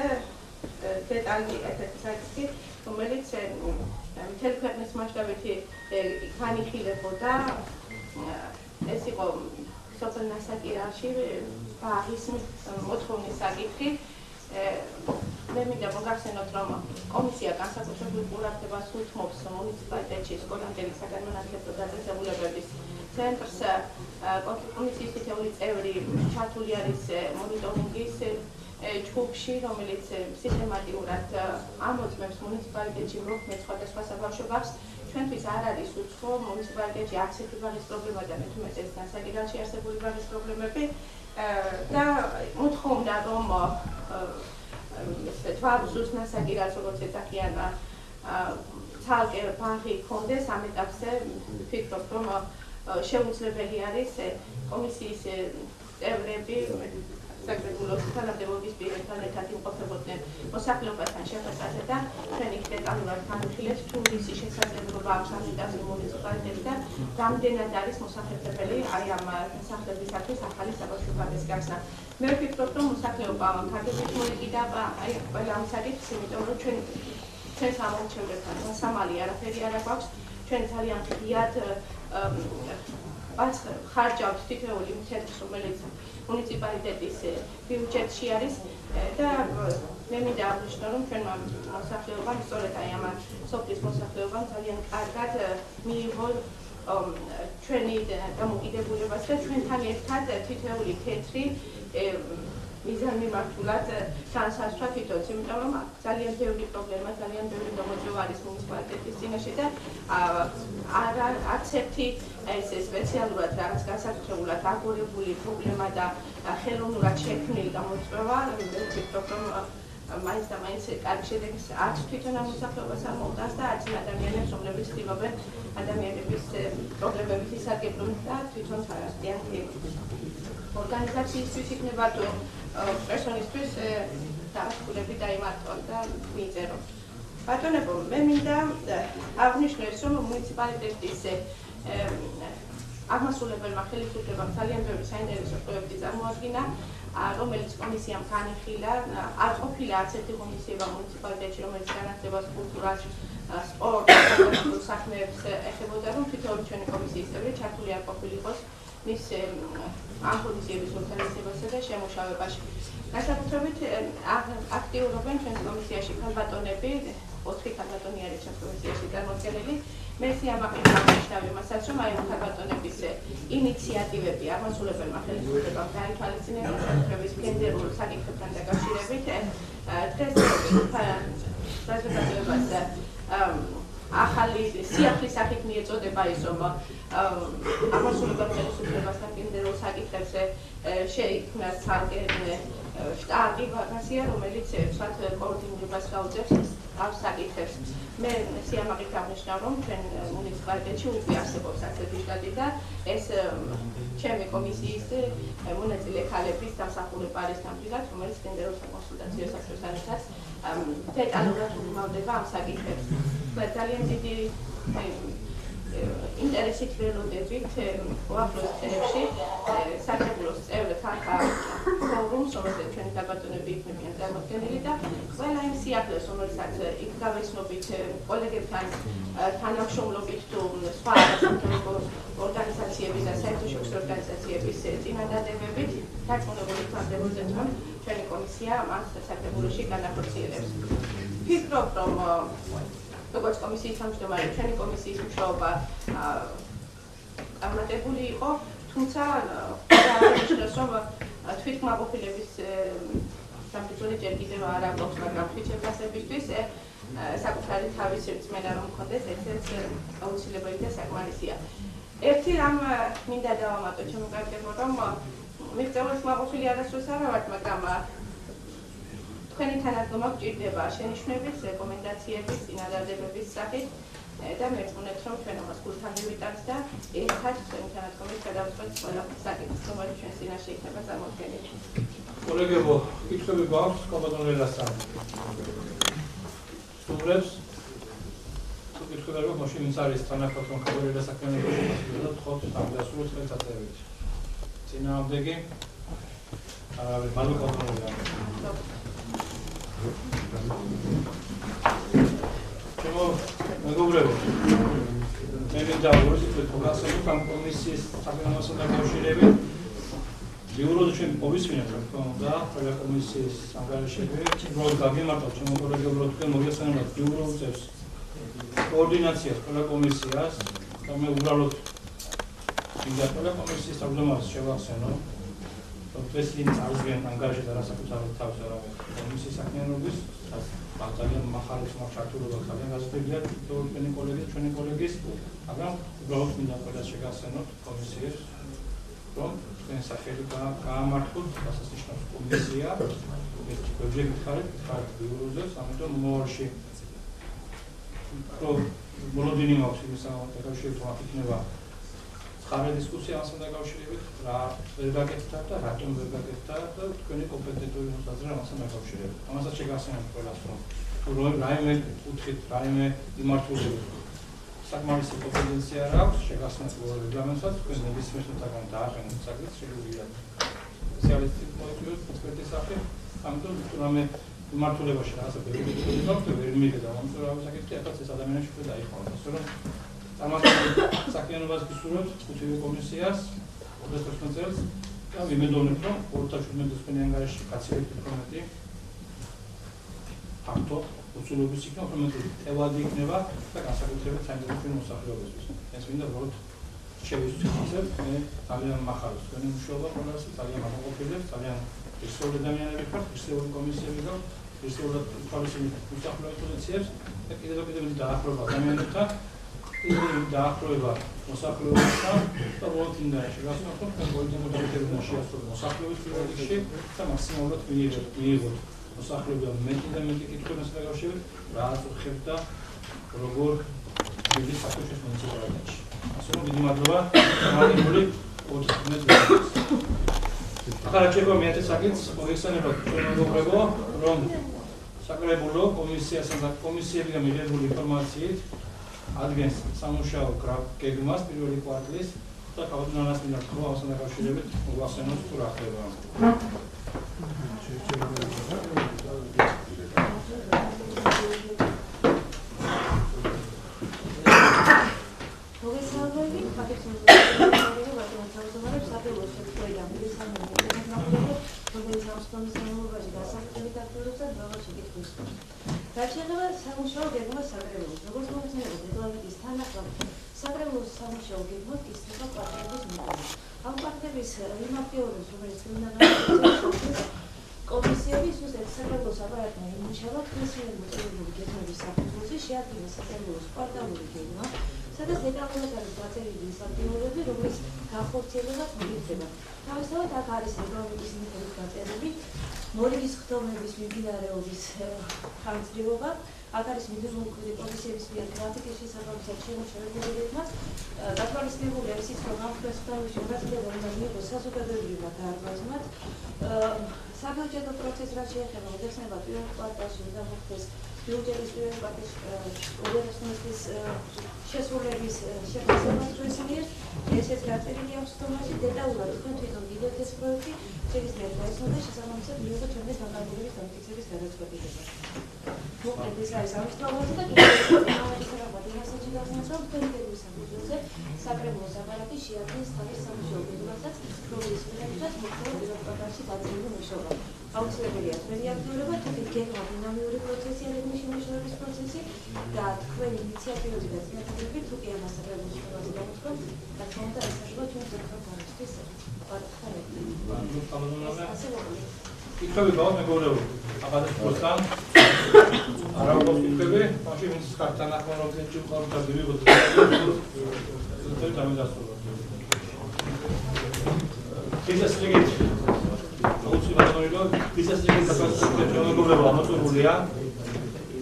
დეტალი ერთ-ერთი საკითხი, რომელიც მთელი ქვეყნის მასშტაბით განიხილებოდა. ეს იყო სოფელ ნასაკირაში ბაღის მოთხოვნის საკითხი. მე მინდა მოგახსენოთ, რომ კომისია განსაკუთრებულ ყურადღებას უთმობს მუნიციპალიტეტში სკოლამდელი საგანმანათლებლო დაწესებულებების ცენტრს. კომისიის თითოეული წევრი ჩართული არის მონიტორინგის ჯგუფში, რომელიც სისტემატურად ამოწმებს მუნიციპალიტეტში მოქმედ სხვადასხვა საბავშვო ბაღს. ჩვენთვის არ არის უცხო მუნიციპალიტეტში არც ერთი ბაღის პრობლემა და მე თვითონ ეს ნასაკირალში არსებული ბაღის პრობლემები და მოთხოვნა, რომ თვალსუს ნასაკირალს როგორც ეძახიან ცალკე ბაღი ჰქონდეს. ამ ეტაპზე ვფიქრობ, რომ შეუძლებელი არის კომისიის წევრები საკრებულოს თანამდებობის პირებთან ერთად იმყოფებოდნენ მოსახლეობასთან შეხვედრაზე და ჩვენ იქ დეტალურად განვიხილეთ თუ ისი შესაძლებლობა აქვს ამ ეტაპზე მუნიციპალიტეტს და რამდენად არის მოსახერხებელი აი ამ სახლებისათვის ახალი საბავშვო ბაღის გახსნა. მე ვფიქრობ, რომ მოსახლეობა კარგად მოეკიდა აი ყველა ამ საკითხს, იმიტომ რომ ჩვენს ამომრჩევლებთან მოსამალი არაფერი არ აქვს. ჩვენ ძალიან ღიად ხარჯავთ თითოეული ცენტრს, რომელიც მუნიციპალიტეტის ბიუჯეტში არის და მე მინდა აღნიშნო, რომ ჩვენმა მოსახლეობამ, სწორედ აი ამ სოფლის მოსახლეობამ ძალიან კარგად მიიღო ჩვენი დამოკიდებულებას და ჩვენთან ერთად თითოეული თეთრი მიზანმიმართულად განსაზღვრა თვითონს, იმიტომ რომ ძალიან ბევრი პრობლემა, ძალიან ბევრი გამოწვევა არის მუნიციპალიტეტის წინაშე და არც ერთი ეს სპეციალურად რაღაც განსაკუთრებულად აგორებული პრობლემა და ხელოვნურად შექმნილი გამოწვევა, ვფიქრობ, რომ მაინც და მაინც კარგი შედეგს არც თვითონ ამ მოსახლეობას არ მოუტანს და არც ადამიანებს, რომლებიც ცდილობენ ადამიანების პრობლემების ისარგებლობით და თვითონ არასდიანი ორგანიზაციისთვის იქნება თუ პერსონისთვის დაასრულები დაიმართონ და მიიწერონ. ბატონებო, მე მინდა აღნიშნო ის, რომ მუნიციპალიტეტის აღმასრულებელმა ხელისუფლებამ ძალიან ბევრი საინტერესო პროექტი წარმოადგინა, რომელიც კომისიამ განიხილა. არ ყოფილა არც ერთი ღონისძიება მუნიციპალიტეტში, რომელიც განათლებას, კულტურას, სპორტს, საქმეებს ეხებოდა, რომ თითოეული ჩვენი კომისიის წევრი ჩართული არ ყოფილიყოს მის ამ ღონისძიების ორგანიზებასა და შემუშავებაში. განსაკუთრებით აქტიურობენ ჩვენს კომისიაში ქალბატონები, 4 ქალბატონი არის ჩვენს კომისიაში წარმოდგენილი. მე სიამაყრით აღნიშნავ იმასაც, რომ აი ქალბატონების ინიციატივები აღმასრულებელმა ხელისუფლებამ გაითვალისწინა საკითხების გენდერულ საკითხებთან დაკავშირებით. დღეს ახალი სიახლის სახით მიეწოდება ის, რომ აღმასრულებელ ხელისუფლებასთან გენდერულ საკითხებზე შეიქმნა ცალკე შტაბი ვაკანსია, რომელიც ვთქვათ კოორდინირებას გაუწევს ამ საკითხებს. მე სიამაყრით აღნიშნავ, რომ ჩვენ მუნიციპალიტეტში უკვე არსებობს ასეთი შტატი და ეს ჩემი კომისიის მონაწილე ქალების დამსახურება არის ნამდვილად, რომელიც გენდერულ საკონსულტაციო საქმესთან დეტალურად უმალდება ამ საკითხებს. ძალიან დიდი ინტერესით ველოდებით უახლოეს წლებში საკრებულოს წევრთა ფორუმს, რომელზეც ჩვენი ქალბატონები იქნებიან წარმოდგენილი და ყველა იმ სიახლეს, რომელსაც იქ გავეცნობით კოლეგებთან თანამშრომლობით თუ სხვა სამთავრობო ორგანიზაციებთან ორგანიზაციების და საერთაშორისო ორგანიზაციების წინადადებებით დარწმუნებული ვართ, რომ ჩვენი კომისია მას საკრებულოში განახორციელებს. ვფიქრობ, რომ როგორც კომისიის თავმჯდომარე, ჩვენი კომისიის მუშაობა წარმატებული იყო, თუმცა აღნიშნავს, რომ თვითკმაყოფილების საფუძველი ჯერ კიდევ არ აქვს, მაგრამ თვითშეფასებისთვის საკუთარი თავის რწმენა რომ მქონდეს, ერთ-ერთ აუცილებელი და საკმარისია. ერთი რამ მინდა დავამატო ჩემო კარგებო, რომ მიღწევის კმაყოფილი არასდროს არ ვართ, მაგრამ თქვენი თანადგომა გჭირდება შენიშვნების, რეკომენდაციების, წინადადებების სახით და მერწმუნეთ, რომ ჩვენ ამას გულთან მივიტანთ და ერთად თქვენი თანადგომით გადავწყვეტ ყველა საკითხს, რომელიც ჩვენს წინაშე იქნება წარმოდგენილი. კოლეგებო, კითხვები გვაქვს კაბატონ ელასთან. სტუმრებს თუ კითხვები აქვს, მაშინ ვინც არის თანახმად კონკრეტული საქმიანობაში და თხოვთ დამდასრულოთ ხელსაწერებით. წინააღმდეგი არავის მალე კონტროლდება. ჩემო მეგობრებო, მე მინდა ვუსწრებთ გასაგებად ამ კომისიის საკითხებთან დაკავშირებით. Euro ჩვენ povისვინებთ რომ და ყველა კომისიის სამგარეშეები უბრალოდ გაგემართოთ ჩემო კოლეგებო თქვენ მოგესალმებთ Euro წევს კოორდინაციას ყველა კომისიას და მე უბრალოდ მინდა ყველა კომისიის თავმჯდომარეს შევახსენო რომ წესին წარსდგენ ანგარიშის არასაკუთარი თავს არა კომისიის საქმიანობის ძალიან მახარებს მართლობა ძალიან გასაგებია ჩვენი კოლეგის მაგრამ უბრალოდ მინდა ყველას შეგახსენოთ კომისიას რომ თქვენ სახელი გაამართლოთ დასასნიშნავს კომისია პროექტი ხარეთ ბიუროზე ამიტომ მომავალში რომ მოლოდინი მაქვს იმისთან დაკავშირებით რომ იქნება ხარე დისკუსია ამასთან დაკავშირებით რა ვერ გაკეთდა და რატომ ვერ გაკეთდა და თქვენი კომპეტენტური მოსაზრება ამასთან დაკავშირებით ამასაც შეგახსენებთ ყველას რომ რაიმე კუთხით რაიმე მიმართულებით საკმარისი კომპეტენცია არ აქვს შეგახსნათ რეგლამენტსაც თქვენ ნებისმიერ შემთხვევაში დააყენოთ საკითხს შეგვიძლია სპეციალისტი მოიწვიოთ ექსპერტის სახით ამიტომ რამე მიმართულებაში რაღაცა ბევრი ვერ მიგდა ამიტომ საკითხი ახაც ეს ადამიანებში უფრო დაიხმაროს ასე რომ წარმატებული საქმიანობას გისურვებთ ხუთივე კომისიას 2018 წელს და ვიმედოვნებ რომ 2017 წლის ანგარიში გაცილებით უფრო მეტი ფაქტო უცვლელობის იქნება, უფრო მეტი ტევადი იქნება და განსაკუთრებით საინტერესო მოსახლეობისთვის. ეს მინდა უბრალოდ შევისწავლოთ, მე ძალიან მახარობს თქვენი მუშაობა, ყველას ძალიან მოგყოფილებს, ძალიან ისწავლე ადამიანები ხართ, ისწავლე კომისიები და ისწავლე თავისი მოსახლეობის პოზიციებს და კიდევ დაახლოება ადამიანებთან, კიდევ დაახლოება მოსახლეობასთან და უბრალოდ მინდა შევასრულოთ, რომ პოლიტიკურ დაგეგმებაში შეასრულოს მოსახლეობის პრიორიტეტში და მაქსიმალურად მიიღოთ მოსახლეობა მეტი და მეტი კითხვების დაკავშირებით რაც უხებდა როგორ მიდის საქართველოს მუნიციპალიტეტში. ასე რომ დიდი მადლობა გამარჯვებული 2019 წელს. ახლა ჩემო მეათე საკითხს მოგეხსენებათ ჩვენ მეგობრებო რომ საკრებულო კომისიები და მიღებული ინფორმაციით ადგენს სამუშაო გეგმას პირველი კვარტლის და კაბინეტის მინდა თქო ამასთან დაკავშირებით მოგახსენოთ თუ რა ხდება. Računala samoušao gdje sagrebu. Როგორც მოხსენებთ რეგლამენტის თანახმად, საგრებულოს სამუშაო გეგმა ისწრება კვარტების მიხედვით. ამ კვარტების მიმართულებას, რომელიც უნდა კომისიები სუსტად საგრებულოს აპარატმა იმუშავა კრესიანი მოწვეული გეგმების საფუძველზე შეადგინა საგრებულოს კვარტალური გეგმა, სადაც დეტალურად არის დაწერილი ის აქტივობები, რომლის განხორციელება მიღება. თავისთავად აქ არის რეგლამენტის მიხედვით დაწერილი მორიგის ხდომების მიმდინარეობის ხანგრძლივობა, აქ არის მიდრული კომისიების მიერ გრაფიკის შესაბამისად შემოშენებულება, დათვალისწინებული არის ის, რომ ამ ხდომების შემოწმება უნდა მიიღოს საზოგადოებრივმა დარბაზმა, საბიუჯეტო პროცესს რაც შეეხება მოგეხსენება პირველ კვარტალში უნდა მოხდეს ბიუჯეტის პირველ კვარტალში 2019 წლის შესრულების შეფასება წესიერ ესეც გაწერილი აქვს თომაში დეტალურად თქვენ თვითონ გიგებთ ეს პროექტი შეგიძლიათ დაესწროთ და შესაბამისად მიიღოთ ჩვენს განკარგულების დამტკიცების გადაწყვეტილება. მოკლედ ეს არის ამის პრობლემა და საკრებულოს აპარატი შეადგენს თავის სამუშაო გეგმასაც, რომლის მიხედვითაც მოხდება დეპარტამენტში დაწერილი მუშაობა. აუცილებელია თქვენი აქტიურობა, თვითონ გეგმა დინამიური პროცესია, გეგმის შემუშავების პროცესი და თქვენი ინიციატივები და წინასწარი თუ კი ამას საკრებულოს პროცესში გამოთქვათ, და თქმა უნდა ეს შეიძლება ჩვენს დეპარტამენტისთვის Ikkavi bağlı mevzuları. Abadet postan. Arabos ikkavi. Başka bir karttan akman olacak çünkü kartlar gibi bu. Tabii tamam da sonra. Kimse size git. Olsun bana öyle. Kimse size git. Kapasite çoğunu böyle bağlamak oluyor.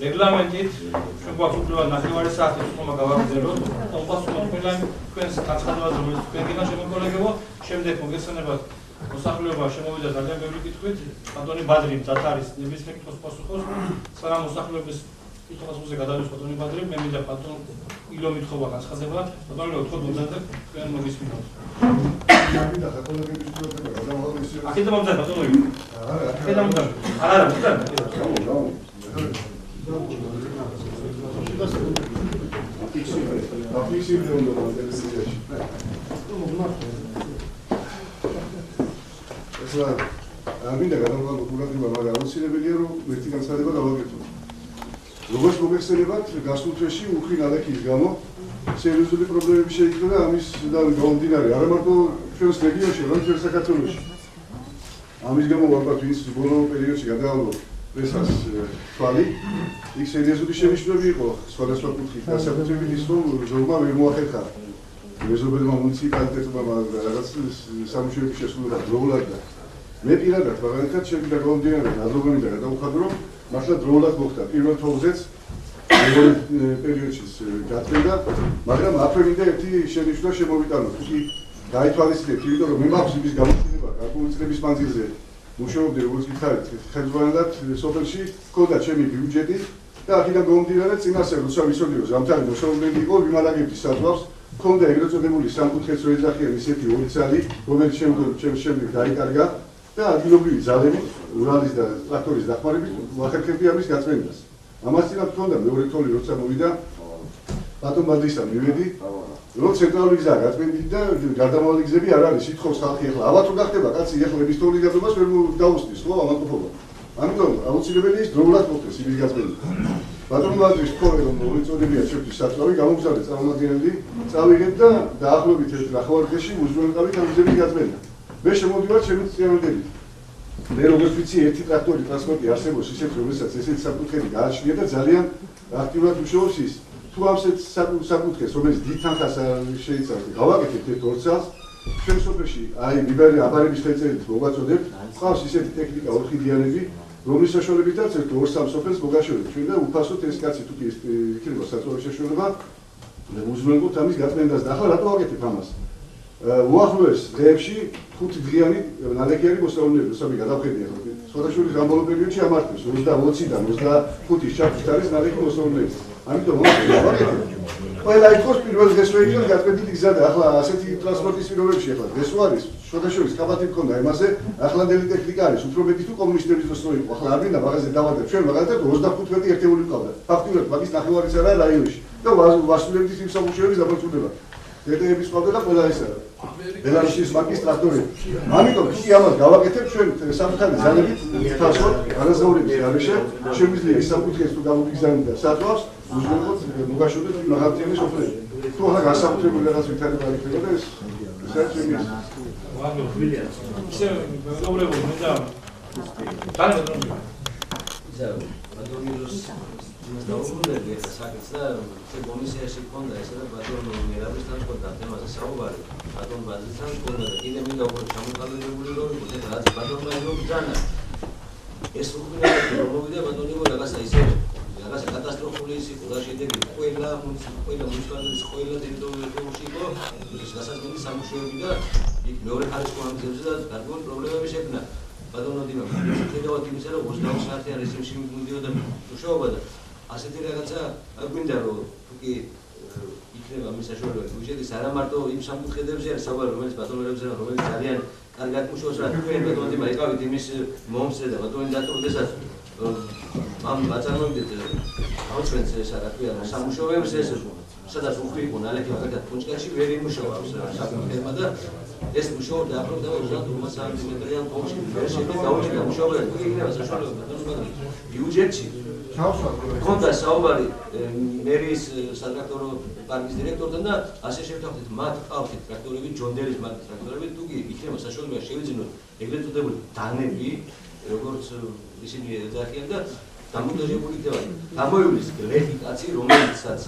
Reglamentit. Çünkü bu akıllı naklivari saati tutma kavramı zero. Ondan sonra falan kıyas kaçırmaz. Ben yine şöyle kolay bu. Şimdi kongressine bak. მოსახლეობა შემოვიდა ძალიან ბევრი კითხვით. ბატონი ბადრი მზად არის ნებისმიერ კითხვის პასუხობს. სანამ მოსახლეობის კითხვის უზე გადავიდეთ ბატონი ბადრი, მე მინდა ბატონ ილო მithova განცხადება. ბატონი უთხრობ მომდანზე თქვენ მოგისმინოთ. მინდა საკოლეგების პრობლემა გადამღალვისი. აქედან მომდან ბატონო. აქედან მომდან. არა, მომდან. აფიქსირე უნდა ტელევიზიაში. მინდა გადავღალო ყურადღება, მაგრამ აუცილებელია რომ ერთი განცხადება გავაკეთო. როგორც მოგეხსენებათ, გასულ თვეში უხრი ნალექის გამო სერიოზული პრობლემები შეიქმნა ამის გამომდინარე, არა მარტო ჩვენს რეგიონში, არამედ მთელ საქართველოში. ამის გამო ვარკვათ, ვინც ბოლო პერიოდში გადავალო პრესას თვალი, იქ სერიოზული შენიშვნები იყო სხვადასხვა კუთხით, განსაკუთრებით ის, რომ ზოგმა ვერ მოახერხა მეზობელმა მუნიციპალიტეტმა რაღაც სამუშაოების შესრულება დროულად და მე პირადად მაგალითად შევიდა გამომდინარე ნადრობებიდან გადავხადო, რომ მართლა დროულად მოხდა პირველ თოვლზეც პერიოდში გაწევდა, მაგრამ აქვე მინდა ერთი შენიშვნა შემოვიტანო. თუკი გაითვალისწინებთ, იმიტომ რომ მე მაქვს იმის გამოჩენება გარკვეული წლების მანძილზე მუშაობდი როგორც გითხარით ხელმძღვანელად სოფელში, ჰქონდა ჩემი ბიუჯეტი და აქედან გამომდინარე წინასწარ როცა ვიცოდი რომ ზამთარი მოსაუბრებელი იყო ვიმალაგებდი საზღვარს, ჰქონდა ეგრეთ წოდებული სამკუთხედს ოეძახიანი ისეთი ორი ცალი, რომელიც შემდეგ დაიკარგა და ადგილობრივი ძალებით, ურალის და ტრაქტორის დახმარებით ვახერხებდი ამის გაწმენდას. ამას წინათ ჰქონდა მეორე თოლი, როცა მოვიდა ბატონ ბადრისთან მივედი, რომ ცენტრალური გზა გაწმენდით და გარდამავალი გზები არ არის, ითხოვს ხალხი ახლა. ალბათ რომ გახდება კაცი ახლაების თოლის გადობას ვერ დაუსწრის, ხო, ამაკופობა. ამიტომ აუცილებელია ის დროულად მოხდეს იმის გაწმენდა. ბატონ ბადრის თქო რომ მოიწოდებია ჩვენთვის საწვავი, გამოგზავნე წარმომადგენელი, წავიღეთ და დაახლოებით ერთ ნახევარ-დღეში უზრუნველყავით ამ გზების გაწმენდა. მე შემოვიდივარ ჩემი წინამორბედით. მე როგორც ვიცი, ერთი ტრაქტორი ტრანსპორტი არსებობს ისეთ, რომელსაც ესეთი საკუთრება გააჩნია და ძალიან აქტიურად მუშაობს ის. თუ ამ საკუთრებას, რომელიც დიდ თანხას შეიცავს, გავაკეთებთ ერთ 2 წელს, ჩვენ სოფელში აი აბარების ხელწერით მოგაწოდებთ, ყავს ისეთი ტექნიკა ორხიდიანები, რომლის საშუალებითაც ერთ 2-3 სოფელს მოგაშორებთ. ჩვენ და უფასოდ ეს კაცი თუ კი იქნება საწვავის საშუალება, უზრუნველყავთ ამის გაწმენდას და ახლა რატო ვაკეთებ ამას? უახლოეს დღეებში 5 დღიანი ნალექიანი მოსწავლეები, როცა გადავხედი ახლა. სხვადასხვა ამ ბოლო პერიოდში ამართებს 20-დან 25-ის ჩათვლით არის ნალექი მოსწავლეები. ამიტომ ვაკეთებ. ყველა იქოს პირველ დღეს ვეიქნა გაწმენდით გზა და ახლა ასეთი ტრანსპორტის პირობებში ახლა დღეს არის შოდაშორის კაბათი მქონდა იმაზე, ახლანდელი ტექნიკა არის, უფრო მეტი თუ კომუნისტების დროს რო იყო. ახლა არ მინდა მაღაზია დავადებ. ჩვენ მაგალითად 25 ერთეული ვყავდა. ფაქტიურად მაგის ნახევარიც არა რაიონში. და ვასრულებდით იმ სამუშაოების დაბრძოლება. დეტეების ყავდა და ყველა ეს არა. ბელარუსის მაგის ტრაქტორი. ამიტომ კი ამას გავაკეთებ ჩვენ სამხატვრო ძალებით თასოთ განაზღაურების გარეშე შემიძლია ის საკუთრებას თუ გამოგიგზავნით და საწვავს უზრუნველყოთ მოგაშორდეთ მაღალმთიანი სოფლები. თუ ახლა განსაკუთრებული რაღაც ვითარება იქნება და ეს საერთოდ ვაგო ბილია. ისე მეუბნებოდი მე და თანამედროვე. ისე ბატონიოს დაუბრუნდები ეს საკითხს და კომისიაში ქონდა ესე და ბატონ მერაბისთან ქონდა თემაზე საუბარი. ბატონ ბადრისთან ქონდა და კიდე მინდა უფრო ჩამოყალიბებული რომ იყო რაც ბატონმა იგრძანა. ეს უკუნაები რომ მოვიდა ბატონი იყო რაღაცა ისე რაღაცა კატასტროფული ის იყო და შედეგი ყველა მუნიციპალიტეტის ყველა ტერიტორიებში იყო ის გასაზრდელი სამუშაოები და იქ მეორე ხარისხიან ამბებზე და გარკვეული პრობლემები შექმნა. ბატონო დინო, ხედავთ იმისა რომ 20 საათიან რეჟიმში მიდიოდა მუშაობა და ასეთი რაღაცა გვინდა რომ თუკი იქ იქნება მის საშუალებას ბიუჯეტის არა მარტო იმ სამკუთხედებზე არის საუბარი, რომელიც ბატონელებზე, რომელიც ძალიან კარგად მუშაობს, რა თქვენ ბატონებმა ეკავით იმის მომსწრე და ბატონი დატო, როდესაც ამ აწარმოებდით აუჩვენს ეს რა ქვია სამუშაოებს ეს სადაც უხვი იყო ნალექი მაგალითად პუნჩკაში ვერ იმუშავებს საკუთრება და ეს მუშაობდა აპრობდავა 2 სანტიმეტრიან პონჩი ვერ შეიძლება გაუჩნდა მუშაობა და იქნება საშუალება ბატონებმა ბიუჯეტში ქონდა საუბარი მერიის სატრაქტორო პარკის დირექტორთან და ასე შევთანხმდით მათ ყავთ ტრაქტორები ჯონდერის მარკის ტრაქტორები თუ კი იქნება საშუალება შევიძინოთ ეგრეთ წოდებული დანები როგორც ისინი ეძახიან და დამონტაჟებული იქნება გამოივლის გლეხი კაცი რომელიცაც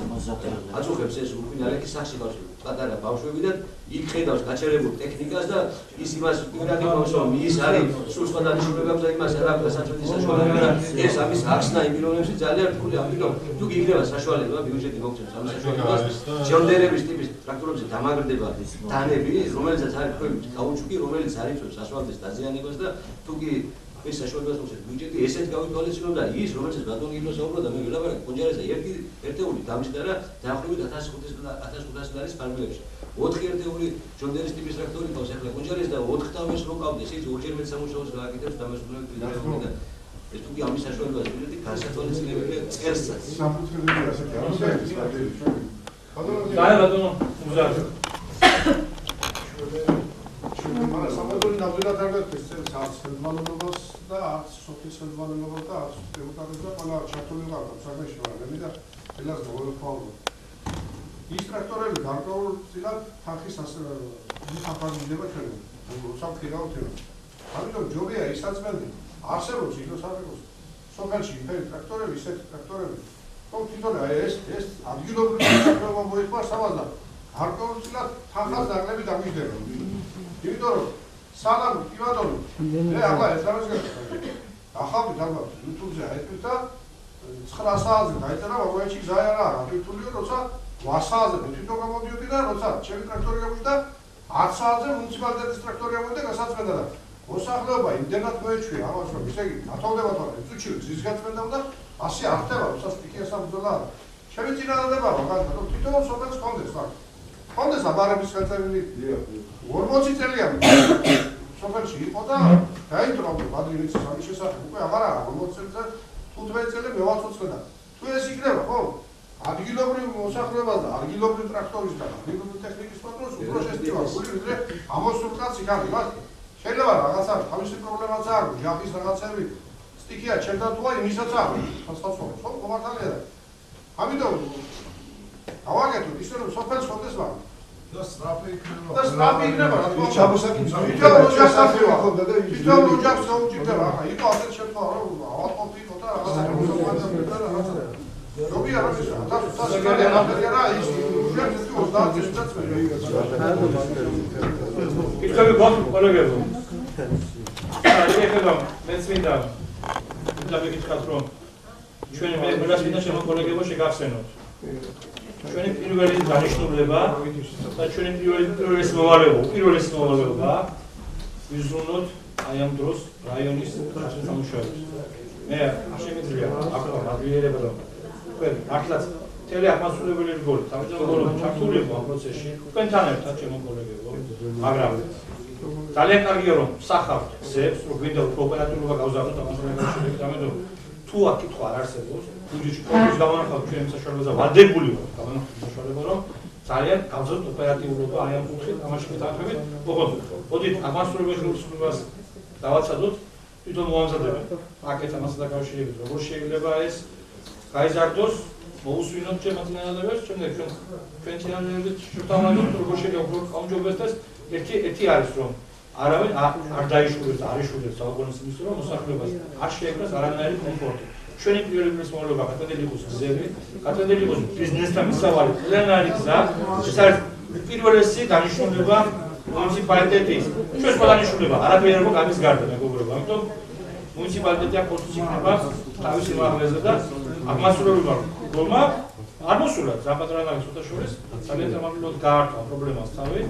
აწუხებს ეს უხვი ნალექი სახში ყავს პატარა ბავშვები და იქ ხედავს გაჩერებულ ტექნიკას და ის იმას პირადი მომსვამ ის არის სულ სხვა დანიშნულებებს და იმას არ აქვს საწვეთის საშუალება და ეს ამის ახსნა იმ პიროვნებში ძალიან რთულია ამიტომ თუ კი იქნება საშუალება ბიუჯეტი მოგცემს ამ საშუალებას ჯონდერების ტიპის ტრაქტორებზე დამაგრდება დანები რომელიცაც არის ქვევით კაუჩუკი რომელიც არ იწვევს ასფალტის დაზიანებას და თუ კი ეს საშუალებას მოხდეს ბიუჯეტი ესეც გავითვალისწინო და ის რომელსაც ბატონი ილოს აუბრა და მე ველაპარაკე კონჯარესა ერთეული დამჭდა რა დაახლოებით 1500 ლარის ფარგლებში 4 ერთეული ჯონდერის ტიპის ტრაქტორი ყავს ახლა კონჯარეს და 4 თავის რო ყავდეს ის ორჯერ მეტ სამუშაოს გააკეთებს დამასრულებელი და ეს თუ კი ამის საშუალებას ბიუჯეტი გასათვალისწინებელია წელსაც სამფუძვლელი ასეთი არის ბატონო მუზარ მაგრამ სამაგური ნამდვილად არ გაქვს ეს საერთაშორისო და არც სოფლის ხელმძღვანელობა და არც დეპუტატები და ყველა ჩართული ვარ საქმეში ვარები და ელას მოვეფავო. ის ტრაქტორები გარკვეულწილად თანხის მიფარგლდება ჩვენ. სამხედრო თემა. ამიტომ ჯობია ისაცმელი არსებობს იგოსარგოს სოფელში ფერი ტრაქტორები, ისეთი ტრაქტორები. რომ თვითონ ეს ადგილობრივი საქმეობა მოიხმარს ამას და გარკვეულწილად თანხას დაგლები დამიჯდება. იმიტომ რომ სალამ პივადონი მე ახლა ეს რამეს გაკეთე ახალ ალბათ YouTube-ზე აიყვით და 9 საათზე დაიწერა ვაგონში გზა არ არის თვითონიო როცა 8 საათზე თვითონ გამოდიოდი და როცა ჩემი ტრაქტორი გამოვიდა 10 საათზე მუნიციპალიტეტის ტრაქტორი გამოვიდა გასაწმენდა და მოსახლეობა იმდენად მოეჩვია ამას რომ ისე იგი ათოვდება თორე წუთში გზის გაწმენდა და ასე არ ხდება როცა სტიქია სამბრძოლა ჩემი წინადადება მაგალითად რომ თვითონ სოფელს კონდეს რა კონდეს აბარების ხელწერილი 40 წელია სოფელში იყო და დაინდროვდა ბადრინის სამის შესახებ უკვე აღარ არა 40 წელზე 15 წელი მევაცოცხლე და თუ ეს იქნება ხო ადგილობრივ მოსახლეობას და ადგილობრივ ტრაქტორის და ადგილობრივ ტექნიკის პატრონს უფრო შესწირვა გული ვიდრე ამოსულ კაცი გარი მათ შეიძლება რაღაცა თავისი პრობლემაც აქვს ჯაფის რაღაცები სტიქია ჩემთან თუა იმისაც აქვს სასწაულს ხო კომარტალია ამიტომ გავაკეთოთ ისე რომ სოფელს ხონდეს მაგ და სტრაფი იქნება რა თქმა უნდა ჩამოსაკინს თვითონ ოჯახს გაუჭირდება ახლა იყო ასეთ შემთხვევა რომ ავადმყოფი იყო და რაღაცა რობია რა ის რა ის უჟებს 30 წელსაც კითხები გვაქვს კოლეგებო ეხლა მეც მინდა გითხრათ რომ ჩვენი მეგრას მინდა ჩემო კოლეგებო შეგახსენოთ ჩვენი პირველი დანიშნულება და ჩვენი პირველი მოვალეობა ვიზრუნოთ აი ამ დროს რაიონის სამუშაოებს. მე შემიძლია ახლა მადლიერება და თქვენ მართლაც მთელი აღმასრულებელი რგოლი თავმჯდომარეობა ჩართული იყო ამ პროცესში თქვენთან ერთად ჩემო კოლეგებო მაგრამ ძალიან კარგია რომ სახავთ გზებს რომ გვინდა ოპერატიულობა გავზარდოთ აღმასრულებელში ამიტომ თუ აქ კითხვა არ არსებობს ბიუჯეტში კონკრეტულად გამონახავთ ჩვენი საშუალება ვადებული ვართ გამონახავთ საშუალება რომ ძალიან გავზარდოთ ოპერატიულობა აი ამ კუთხით ამაში მეთანხმებით მოდით აღმასრულებელ ხელისუფლებას დავაცადოთ თვითონ მოამზადებთ პაკეტს ამასთან დაკავშირებით როგორ შეიძლება ეს გაიზარდოს მოусვინოთ ჩემათინანადებს შემდეგ ჩვენ წინანადებით შევთავაზოთ როგორ შეიძლება გაუმჯობესდეს ერთი არის რომ არავინ არ დაიშურებს და არ იშურებს საუკუნეს იმის რომ მოსახლეობას არ შეექმნას არანაირი კომფორტი. ჩვენი პირველი მოვალეობა გაწოდებული იყოს გზები, გაწოდებული იყოს ბიზნესთან მისავალი ყველანაირი გზა, ეს არის პირველი დანიშნულება მუნიციპალიტეტის. ჩვენს დანიშნულება არაფერი არ გვაქვს ამის გარდა მეგობრებო, ამიტომ მუნიციპალიტეტი აქ პოზიციონირება თავისი მაღლეზე და აღმასრულებელმა რგოლმა არ მოსულა ზაპატრანავის ცოტა შორის ძალიან წარმატებულად გაართვა პრობლემას თავი.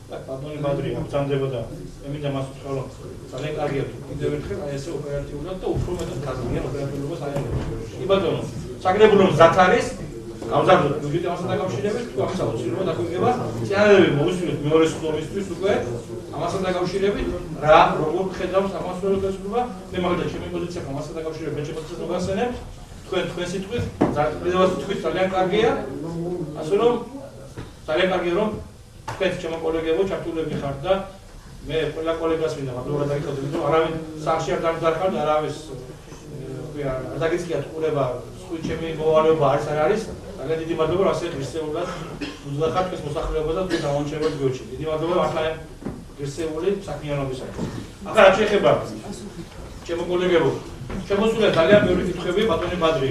ბატონი ბადრი ამბრძანდება და მე მინდა მას ვთქვა რომ ძალიან კარგია თუ კიდევ ერთხელ აი ესე ოპერატიულად და უფრო მეტად გაზრდიან ოპერატიულობას აიარებს. კი ბატონო, საგრებულო მზად არის გამზარდოთ ბიუჯეტი ამასთან დაკავშირებით, თუ ამის აუცილებლობა დაგვიგება, წინადადები მოვისმინოთ მეორე სხდომისთვის უკვე ამასთან დაკავშირებით, რა როგორ ხედავს ამას მეორე დაწესება, მე მაგალითად ჩემი პოზიცია ამასთან დაკავშირებით მე შემოწმეთ მოგასცენებ, თქვენ სიტყვით, ძალიანაც თქვით ძალიან კარგია, ასე რომ ძალიან კარგია რომ თქვენ ჩემო კოლეგებო ჩართულები ხართ და მე ყველა კოლეგას მინდა მადლობა დაგიხადოთ, რომ არავინ სახში არ დამძარხავთ, არავის არ დაგიწყიათ ყურება, ჩემი მოვალეობა არის, ძალიან დიდი მადლობა, რომ ასე ღირსეულად უძღვახართ ეს მოსახლეობა და თქვენ დამონჩებოდ გვერდში. დიდი მადლობა მართლა ღირსეული საქმიანობისათვის. ახლა რა შეეხება ჩემო კოლეგებო, შემოსულა ძალიან ბევრი კითხვები ბატონი ბადრი.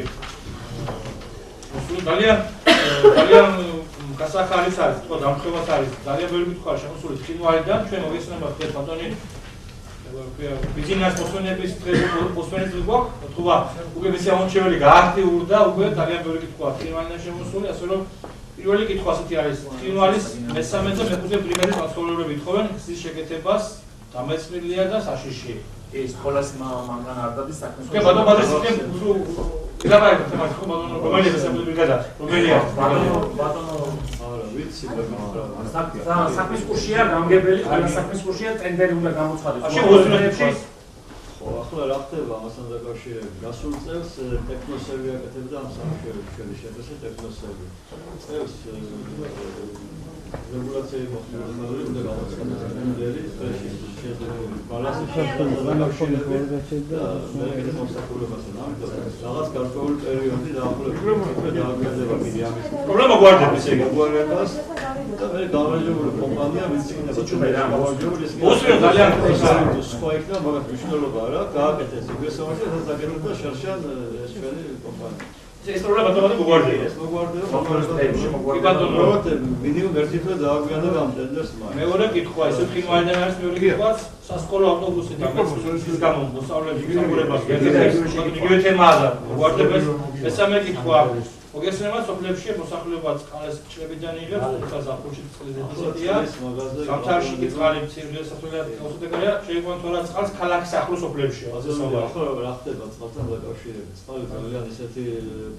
ძალიან გასახარის არის, თქო დამხევაც არის, ძალიან ბევრი კითხვა შემოსული წინვალიდან, ჩვენ მოგესალმებთ ეს ბატონი ბიზნეს მოსვენების მოსვენების გვაქვს, თქო, უკვე მისი ამონჩეველი გააქტიურდა, უკვე ძალიან ბევრი კითხვა წინვალიდან შემოსული, ასე რომ პირველი კითხვა ასეთი არის, წინვალის მესამე და მეხუთე ბრიგადის მაცხოვრებლები ითხოვენ გზის შეკეთებას დამეცნილია და საშიში. ეს ყველას მამგან არ დადის საქმეს. კი, ბატონო, რომელი მესამე ბრიგადა? რომელია? ბატონო, ვიცი, საქმის კურსია გამგებელი, ყველა საქმის კურსია ტენდერი უნდა გამოცხადდეს. ახლა რა ხდება ამასთან დაკავშირებით? გასულ წელს ტექნოსერვი აკეთებდა ამ სამშობლოში შედეგს ტექნოსერვი. წელს რეგულაციები მოხდა უნდა გამოცხადდეს ტენდერი სპეციალისტ შედეგები. ბალანსის დაკავშირებით და მე მოსახულებასთან ამიტომ რაღაც გარკვეული პერიოდი დაახლოებით კიდე ამის პრობლემა გვარდება ესე იგი. გვარებას და მე გამარჯვებული კომპანია ვიცინება ჩვენ რა გამარჯვებული მოსვენ ძალიან სხვა იქნება მაგრამ მნიშვნელობა არა გააკეთეს იგესავარდა და დაგერუდა შარშან ეს ჩვენი კომპანია ეს პრობლემა თვითონ გვარდება ეს მოგვარდება მინიმუმ ერთი თვე დააგვიანდა ამ ტენდერს მაგრამ მეორე კითხვა ესე ფრინვალიდან არის მეორე კითხვაც სასკოლო ავტობუსი და მეცნიერების გამო მოსავლების გიგურებას იგივე თემაა და გვარდება მესამე კითხვა მოგესალმება სოფლებში მოსახლეობა წყალს ჭრებიდან იღებს თუმცა ზაფხულში წყლის დეფიციტია სამთავრში კი წყალი მცირე სასწავლებლად უსუდეგია შეიყვანოთ რა წყალს ქალაქის ახლოს სოფლებშია ასე საუბარი ახლა რა ხდება წყალთან დაკავშირებით წყალი ძალიან ისეთი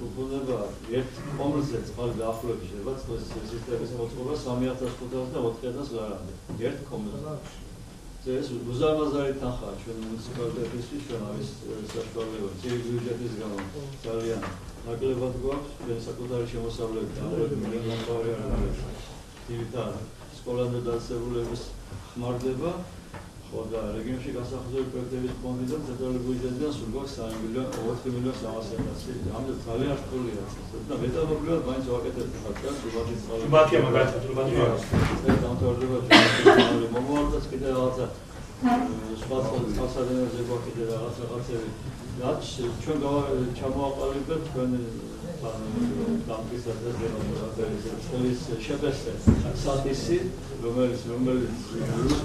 ფუფუნება ერთ კომპლექსზე წყალი დაახლოებით შეიძლება წყლის სისტემის მოწყობა 3500 და 4000 გარანტი ერთ კომპლექსზე ეს უზარმაზარი თანხაა ჩვენ მუნიციპალიტეტისთვის ჩვენ არის საშუალება ძირი ბიუჯეტის გამო ძალიან ნაკლებად გვაქვს ჩვენ საკუთარი შემოსავლებით დაახლოებით მილიონი ნამბარი არ არის ძირითადად სკოლამდე დასწავლების ხმარდება ხო და რეგიონში განსახილველი პროექტების ფონდიდან ცენტრალური ბიუჯეტიდან სულ გვაქვს 3 მილიონი 4 მილიონი 300 ამიტომ ძალიან რთულია და მეტაბობლივად მაინც ვაკეთებთ ხალხს სუბათის წყალი სუბათია მაგალითად სუბათია ეს დამთავრდება ჩვენ მომავალდაც კიდე რაღაცა სხვა წყალსადენებზე გვაქვს კიდე რაღაცები რაც ჩვენ ჩამოაყალიბებთ ჩვენ დამკისად და ზემოთების შეფესე სატისი რომელიც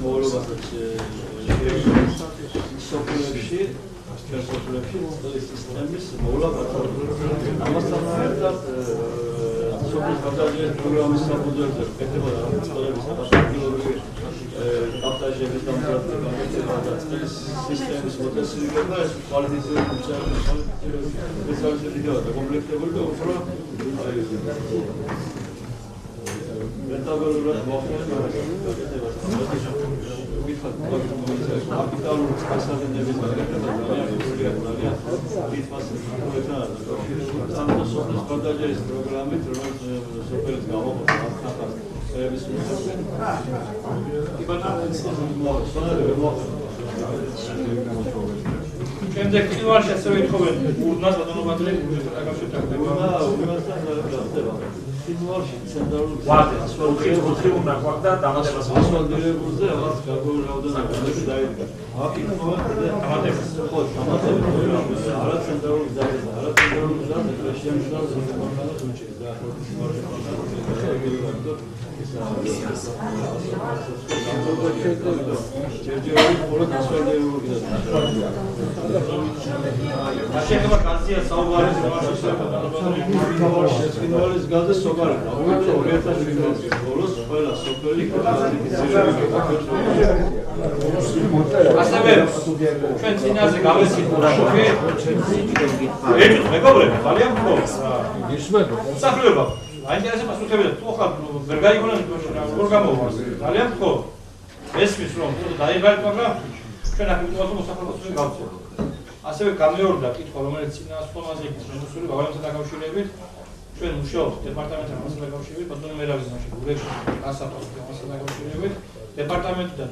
მოულობასაც სოფლებში სოფლებში წყლის სისტემის მოულობასაც ამასთან ერთად სოფლის გადაჭრის პროგრამის საფუძველზე კეთება წყლების საფასურულოები კაპტაჟების დამზადება და წყლის სისტემის მოდელირება ეს კვალიფიციური სპეციალისტები და კომპლექტებული და უფრო მეტაბოლურად მოხდება კაპიტალური წყალსადენების გაკეთება ძალიან ძალიან ამ სოფლის გადაჭრის პროგრამით რომელიც სოფლის გამოყოფა ახალ ეს შემდეგ კილოში ასევე ითხოვენ ურნას ბატონობადრე კილოში ცენტრალური უნდა გვაქვს და დამატებას ასვალდირებულზე რაღაც გარკვეული რაოდენობა დაიდგა. აქ ითხოვენ დამატებას. ხო, დამატებას არა ცენტრალური გზაზე, არა ცენტრალური გზაზე, შეამჩნევს ზოგადად უჩი და ჯერჯერობით მხოლოდ ასვალდირებული გზაა. შეიძლება განცია საუბარი კილოლის გაზზე სოფარი. უბრალოდ 2007 წლის ბოლოს ყველა სოფელი ასევე ჩვენ წინაზე გავესწრით პასუხი. ერთით მეგობრები, ძალიან მგონი. მოსახლეობა აინტერესებს პასუხები და თუ ხარ ვერ გაიგონებთ როგორ გამოვა. ძალიან მგონი. ესმის რომ თუ დაიღალეთ, მაგრამ ჩვენ აქ ვიტყვათ რომ მოსახლეობას ვერ გავწევთ. ასევე გამეორდა კითხვა, რომელიც წინასწარმაზე იქნება შემოსული ბაღებთან დაკავშირებით. ჩვენ მუშაობთ დეპარტამენტთან მასთან დაკავშირებით, ბატონო მერავის მაშინ გურეში გასაფასო მასთან დაკავშირებით. დეპარტამენტიდან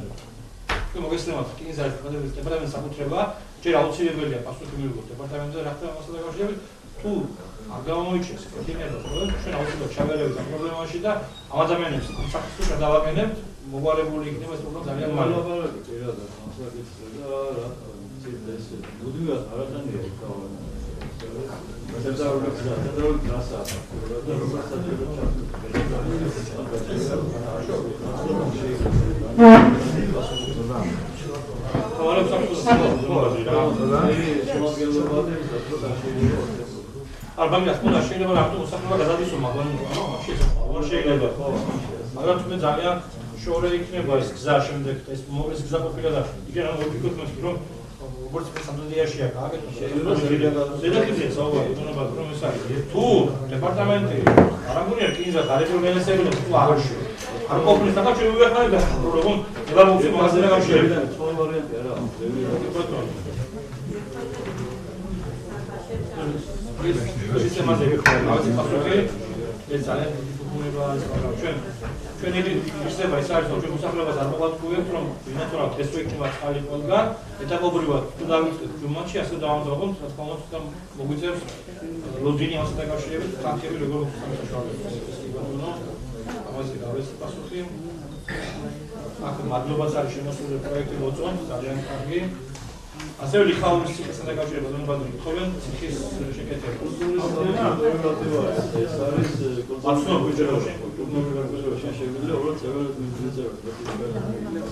ჩვენ მოგესწრებათ კინზარის დეპარტამენტის საკუთრება, ჯერ აუცილებელია პასუხი მივიღოთ დეპარტამენტზე რა ხდება მასთან დაკავშირებით. თუ არ გამოიჩენს კეთილება, ჩვენ აუცილებლად ჩავერევით ამ პრობლემაში და ამ ადამიანებს ამ საკითხს გადავაგენებთ, მოგვარებული იქნება ეს პრობლემა ძალიან მალე. მუდმივად არადანია იქავა. ცენტრალური ტრასაა. ალბათ ახლა შეიძლება რა თქმა უნდა მოსახლეობა გადადისო, მაგრამ შეიძლება. მაგრამ თუმცა ძალიან შორე იქნება ეს გზა შემდეგ ეს მოგეს გზა ყოფილა და იქ რა მოვიქოთ მას რომ როგორც სამდელიაში აკეთებს ზედაპირზე საუბარი თუნდაც რომ ეს არის თუ დეპარტამენტი არ ამგონია კინზა გარეგულირებელს თუ არში არ ყოფნის და ჩვენ ვიახმარებთ რომ ება მოვცი მაგაზია გავშერებთ სხვა ვარიანტი არა სისტემაზე გავაცი პასუხი ეს ძალიან ფუნქციონირება ჩვენ ჩვენი ისება ის არის რომ ჩვენ მოსახლეობას არ მოვაწყვეტთ რომ ვინაიდან ეს იქნება წყალი ყველგან ეტაპობრივად თუ დავიწყებთ ჯუმანში ასე დავამთავროთ რა თქმა უნდა მოგვიწევს ლოდინი ამასთან დაკავშირებით თანხები როგორ სამსაშუალო ამაზე გავეს პასუხი აქ მადლობაც არის შემოსული პროექტი მოწონ ძალიან კარგი ასევე ლიხაურის ციხესთან დაკავშირებით ბატონო თხოვენ ციხის შეკეთება ეს არის კონსტრუქციაში შეგვიძლია უბრალოდ წევრად მივიწეროთ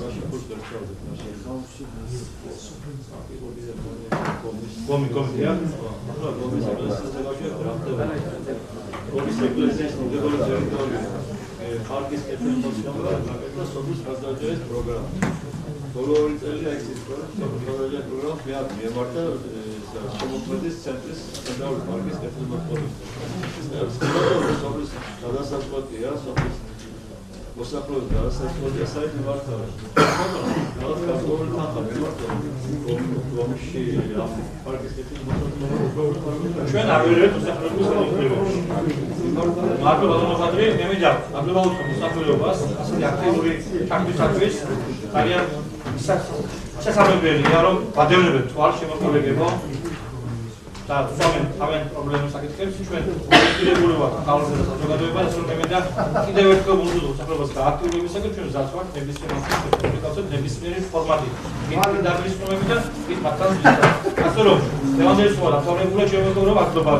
მაშინ ფულს გერჩავთ კომი კომიტია კომის ეკლესიის მოგებული ტერიტორია პარკის კეთილმოწყობა და სოფლის გაზარდების პროგრამა ბოლო ორი წელი აიქცეს პროგრამას მიემართა შემოქმედის ცენტრის ცენტრალური პარკის კეთილმოწყობის სოფლის გადასაწყვეტია სოფლის მოსახლეობის გადასაწყვეტია საერთო მართალია განსაკუთრებული თანხმები კომში ამ პარკის კეთილმოწყობის ჩვენ არ ვერევთ მოსახლეობის განყოფილებაში მარტო ბატონო ხადრი მე მიდავ აბლობა უთხრა მოსახლეობას ასეთი აქტიური თარგმნისათვის ძალიან შესაძლებელია რომ ბადევნებენ თვალ შემოყოლებებო და თავენ პრობლემებს აკეთებს ჩვენ აქტიურებული ვართ ხალხზე და საზოგადოებას რომ მე მინდა კიდევ ერთხელ ვუძღოთ მოსახლეობას გააქტიურებისაკენ ჩვენ მზად ვართ ნებისმიერ ამბავში ნებისმიერი ფორმატით იქ დაგრისნობები და იქ მათთან ასე რომ ლევანდელი სხვა დამთავრებულად შემოგვიყვება აქტობა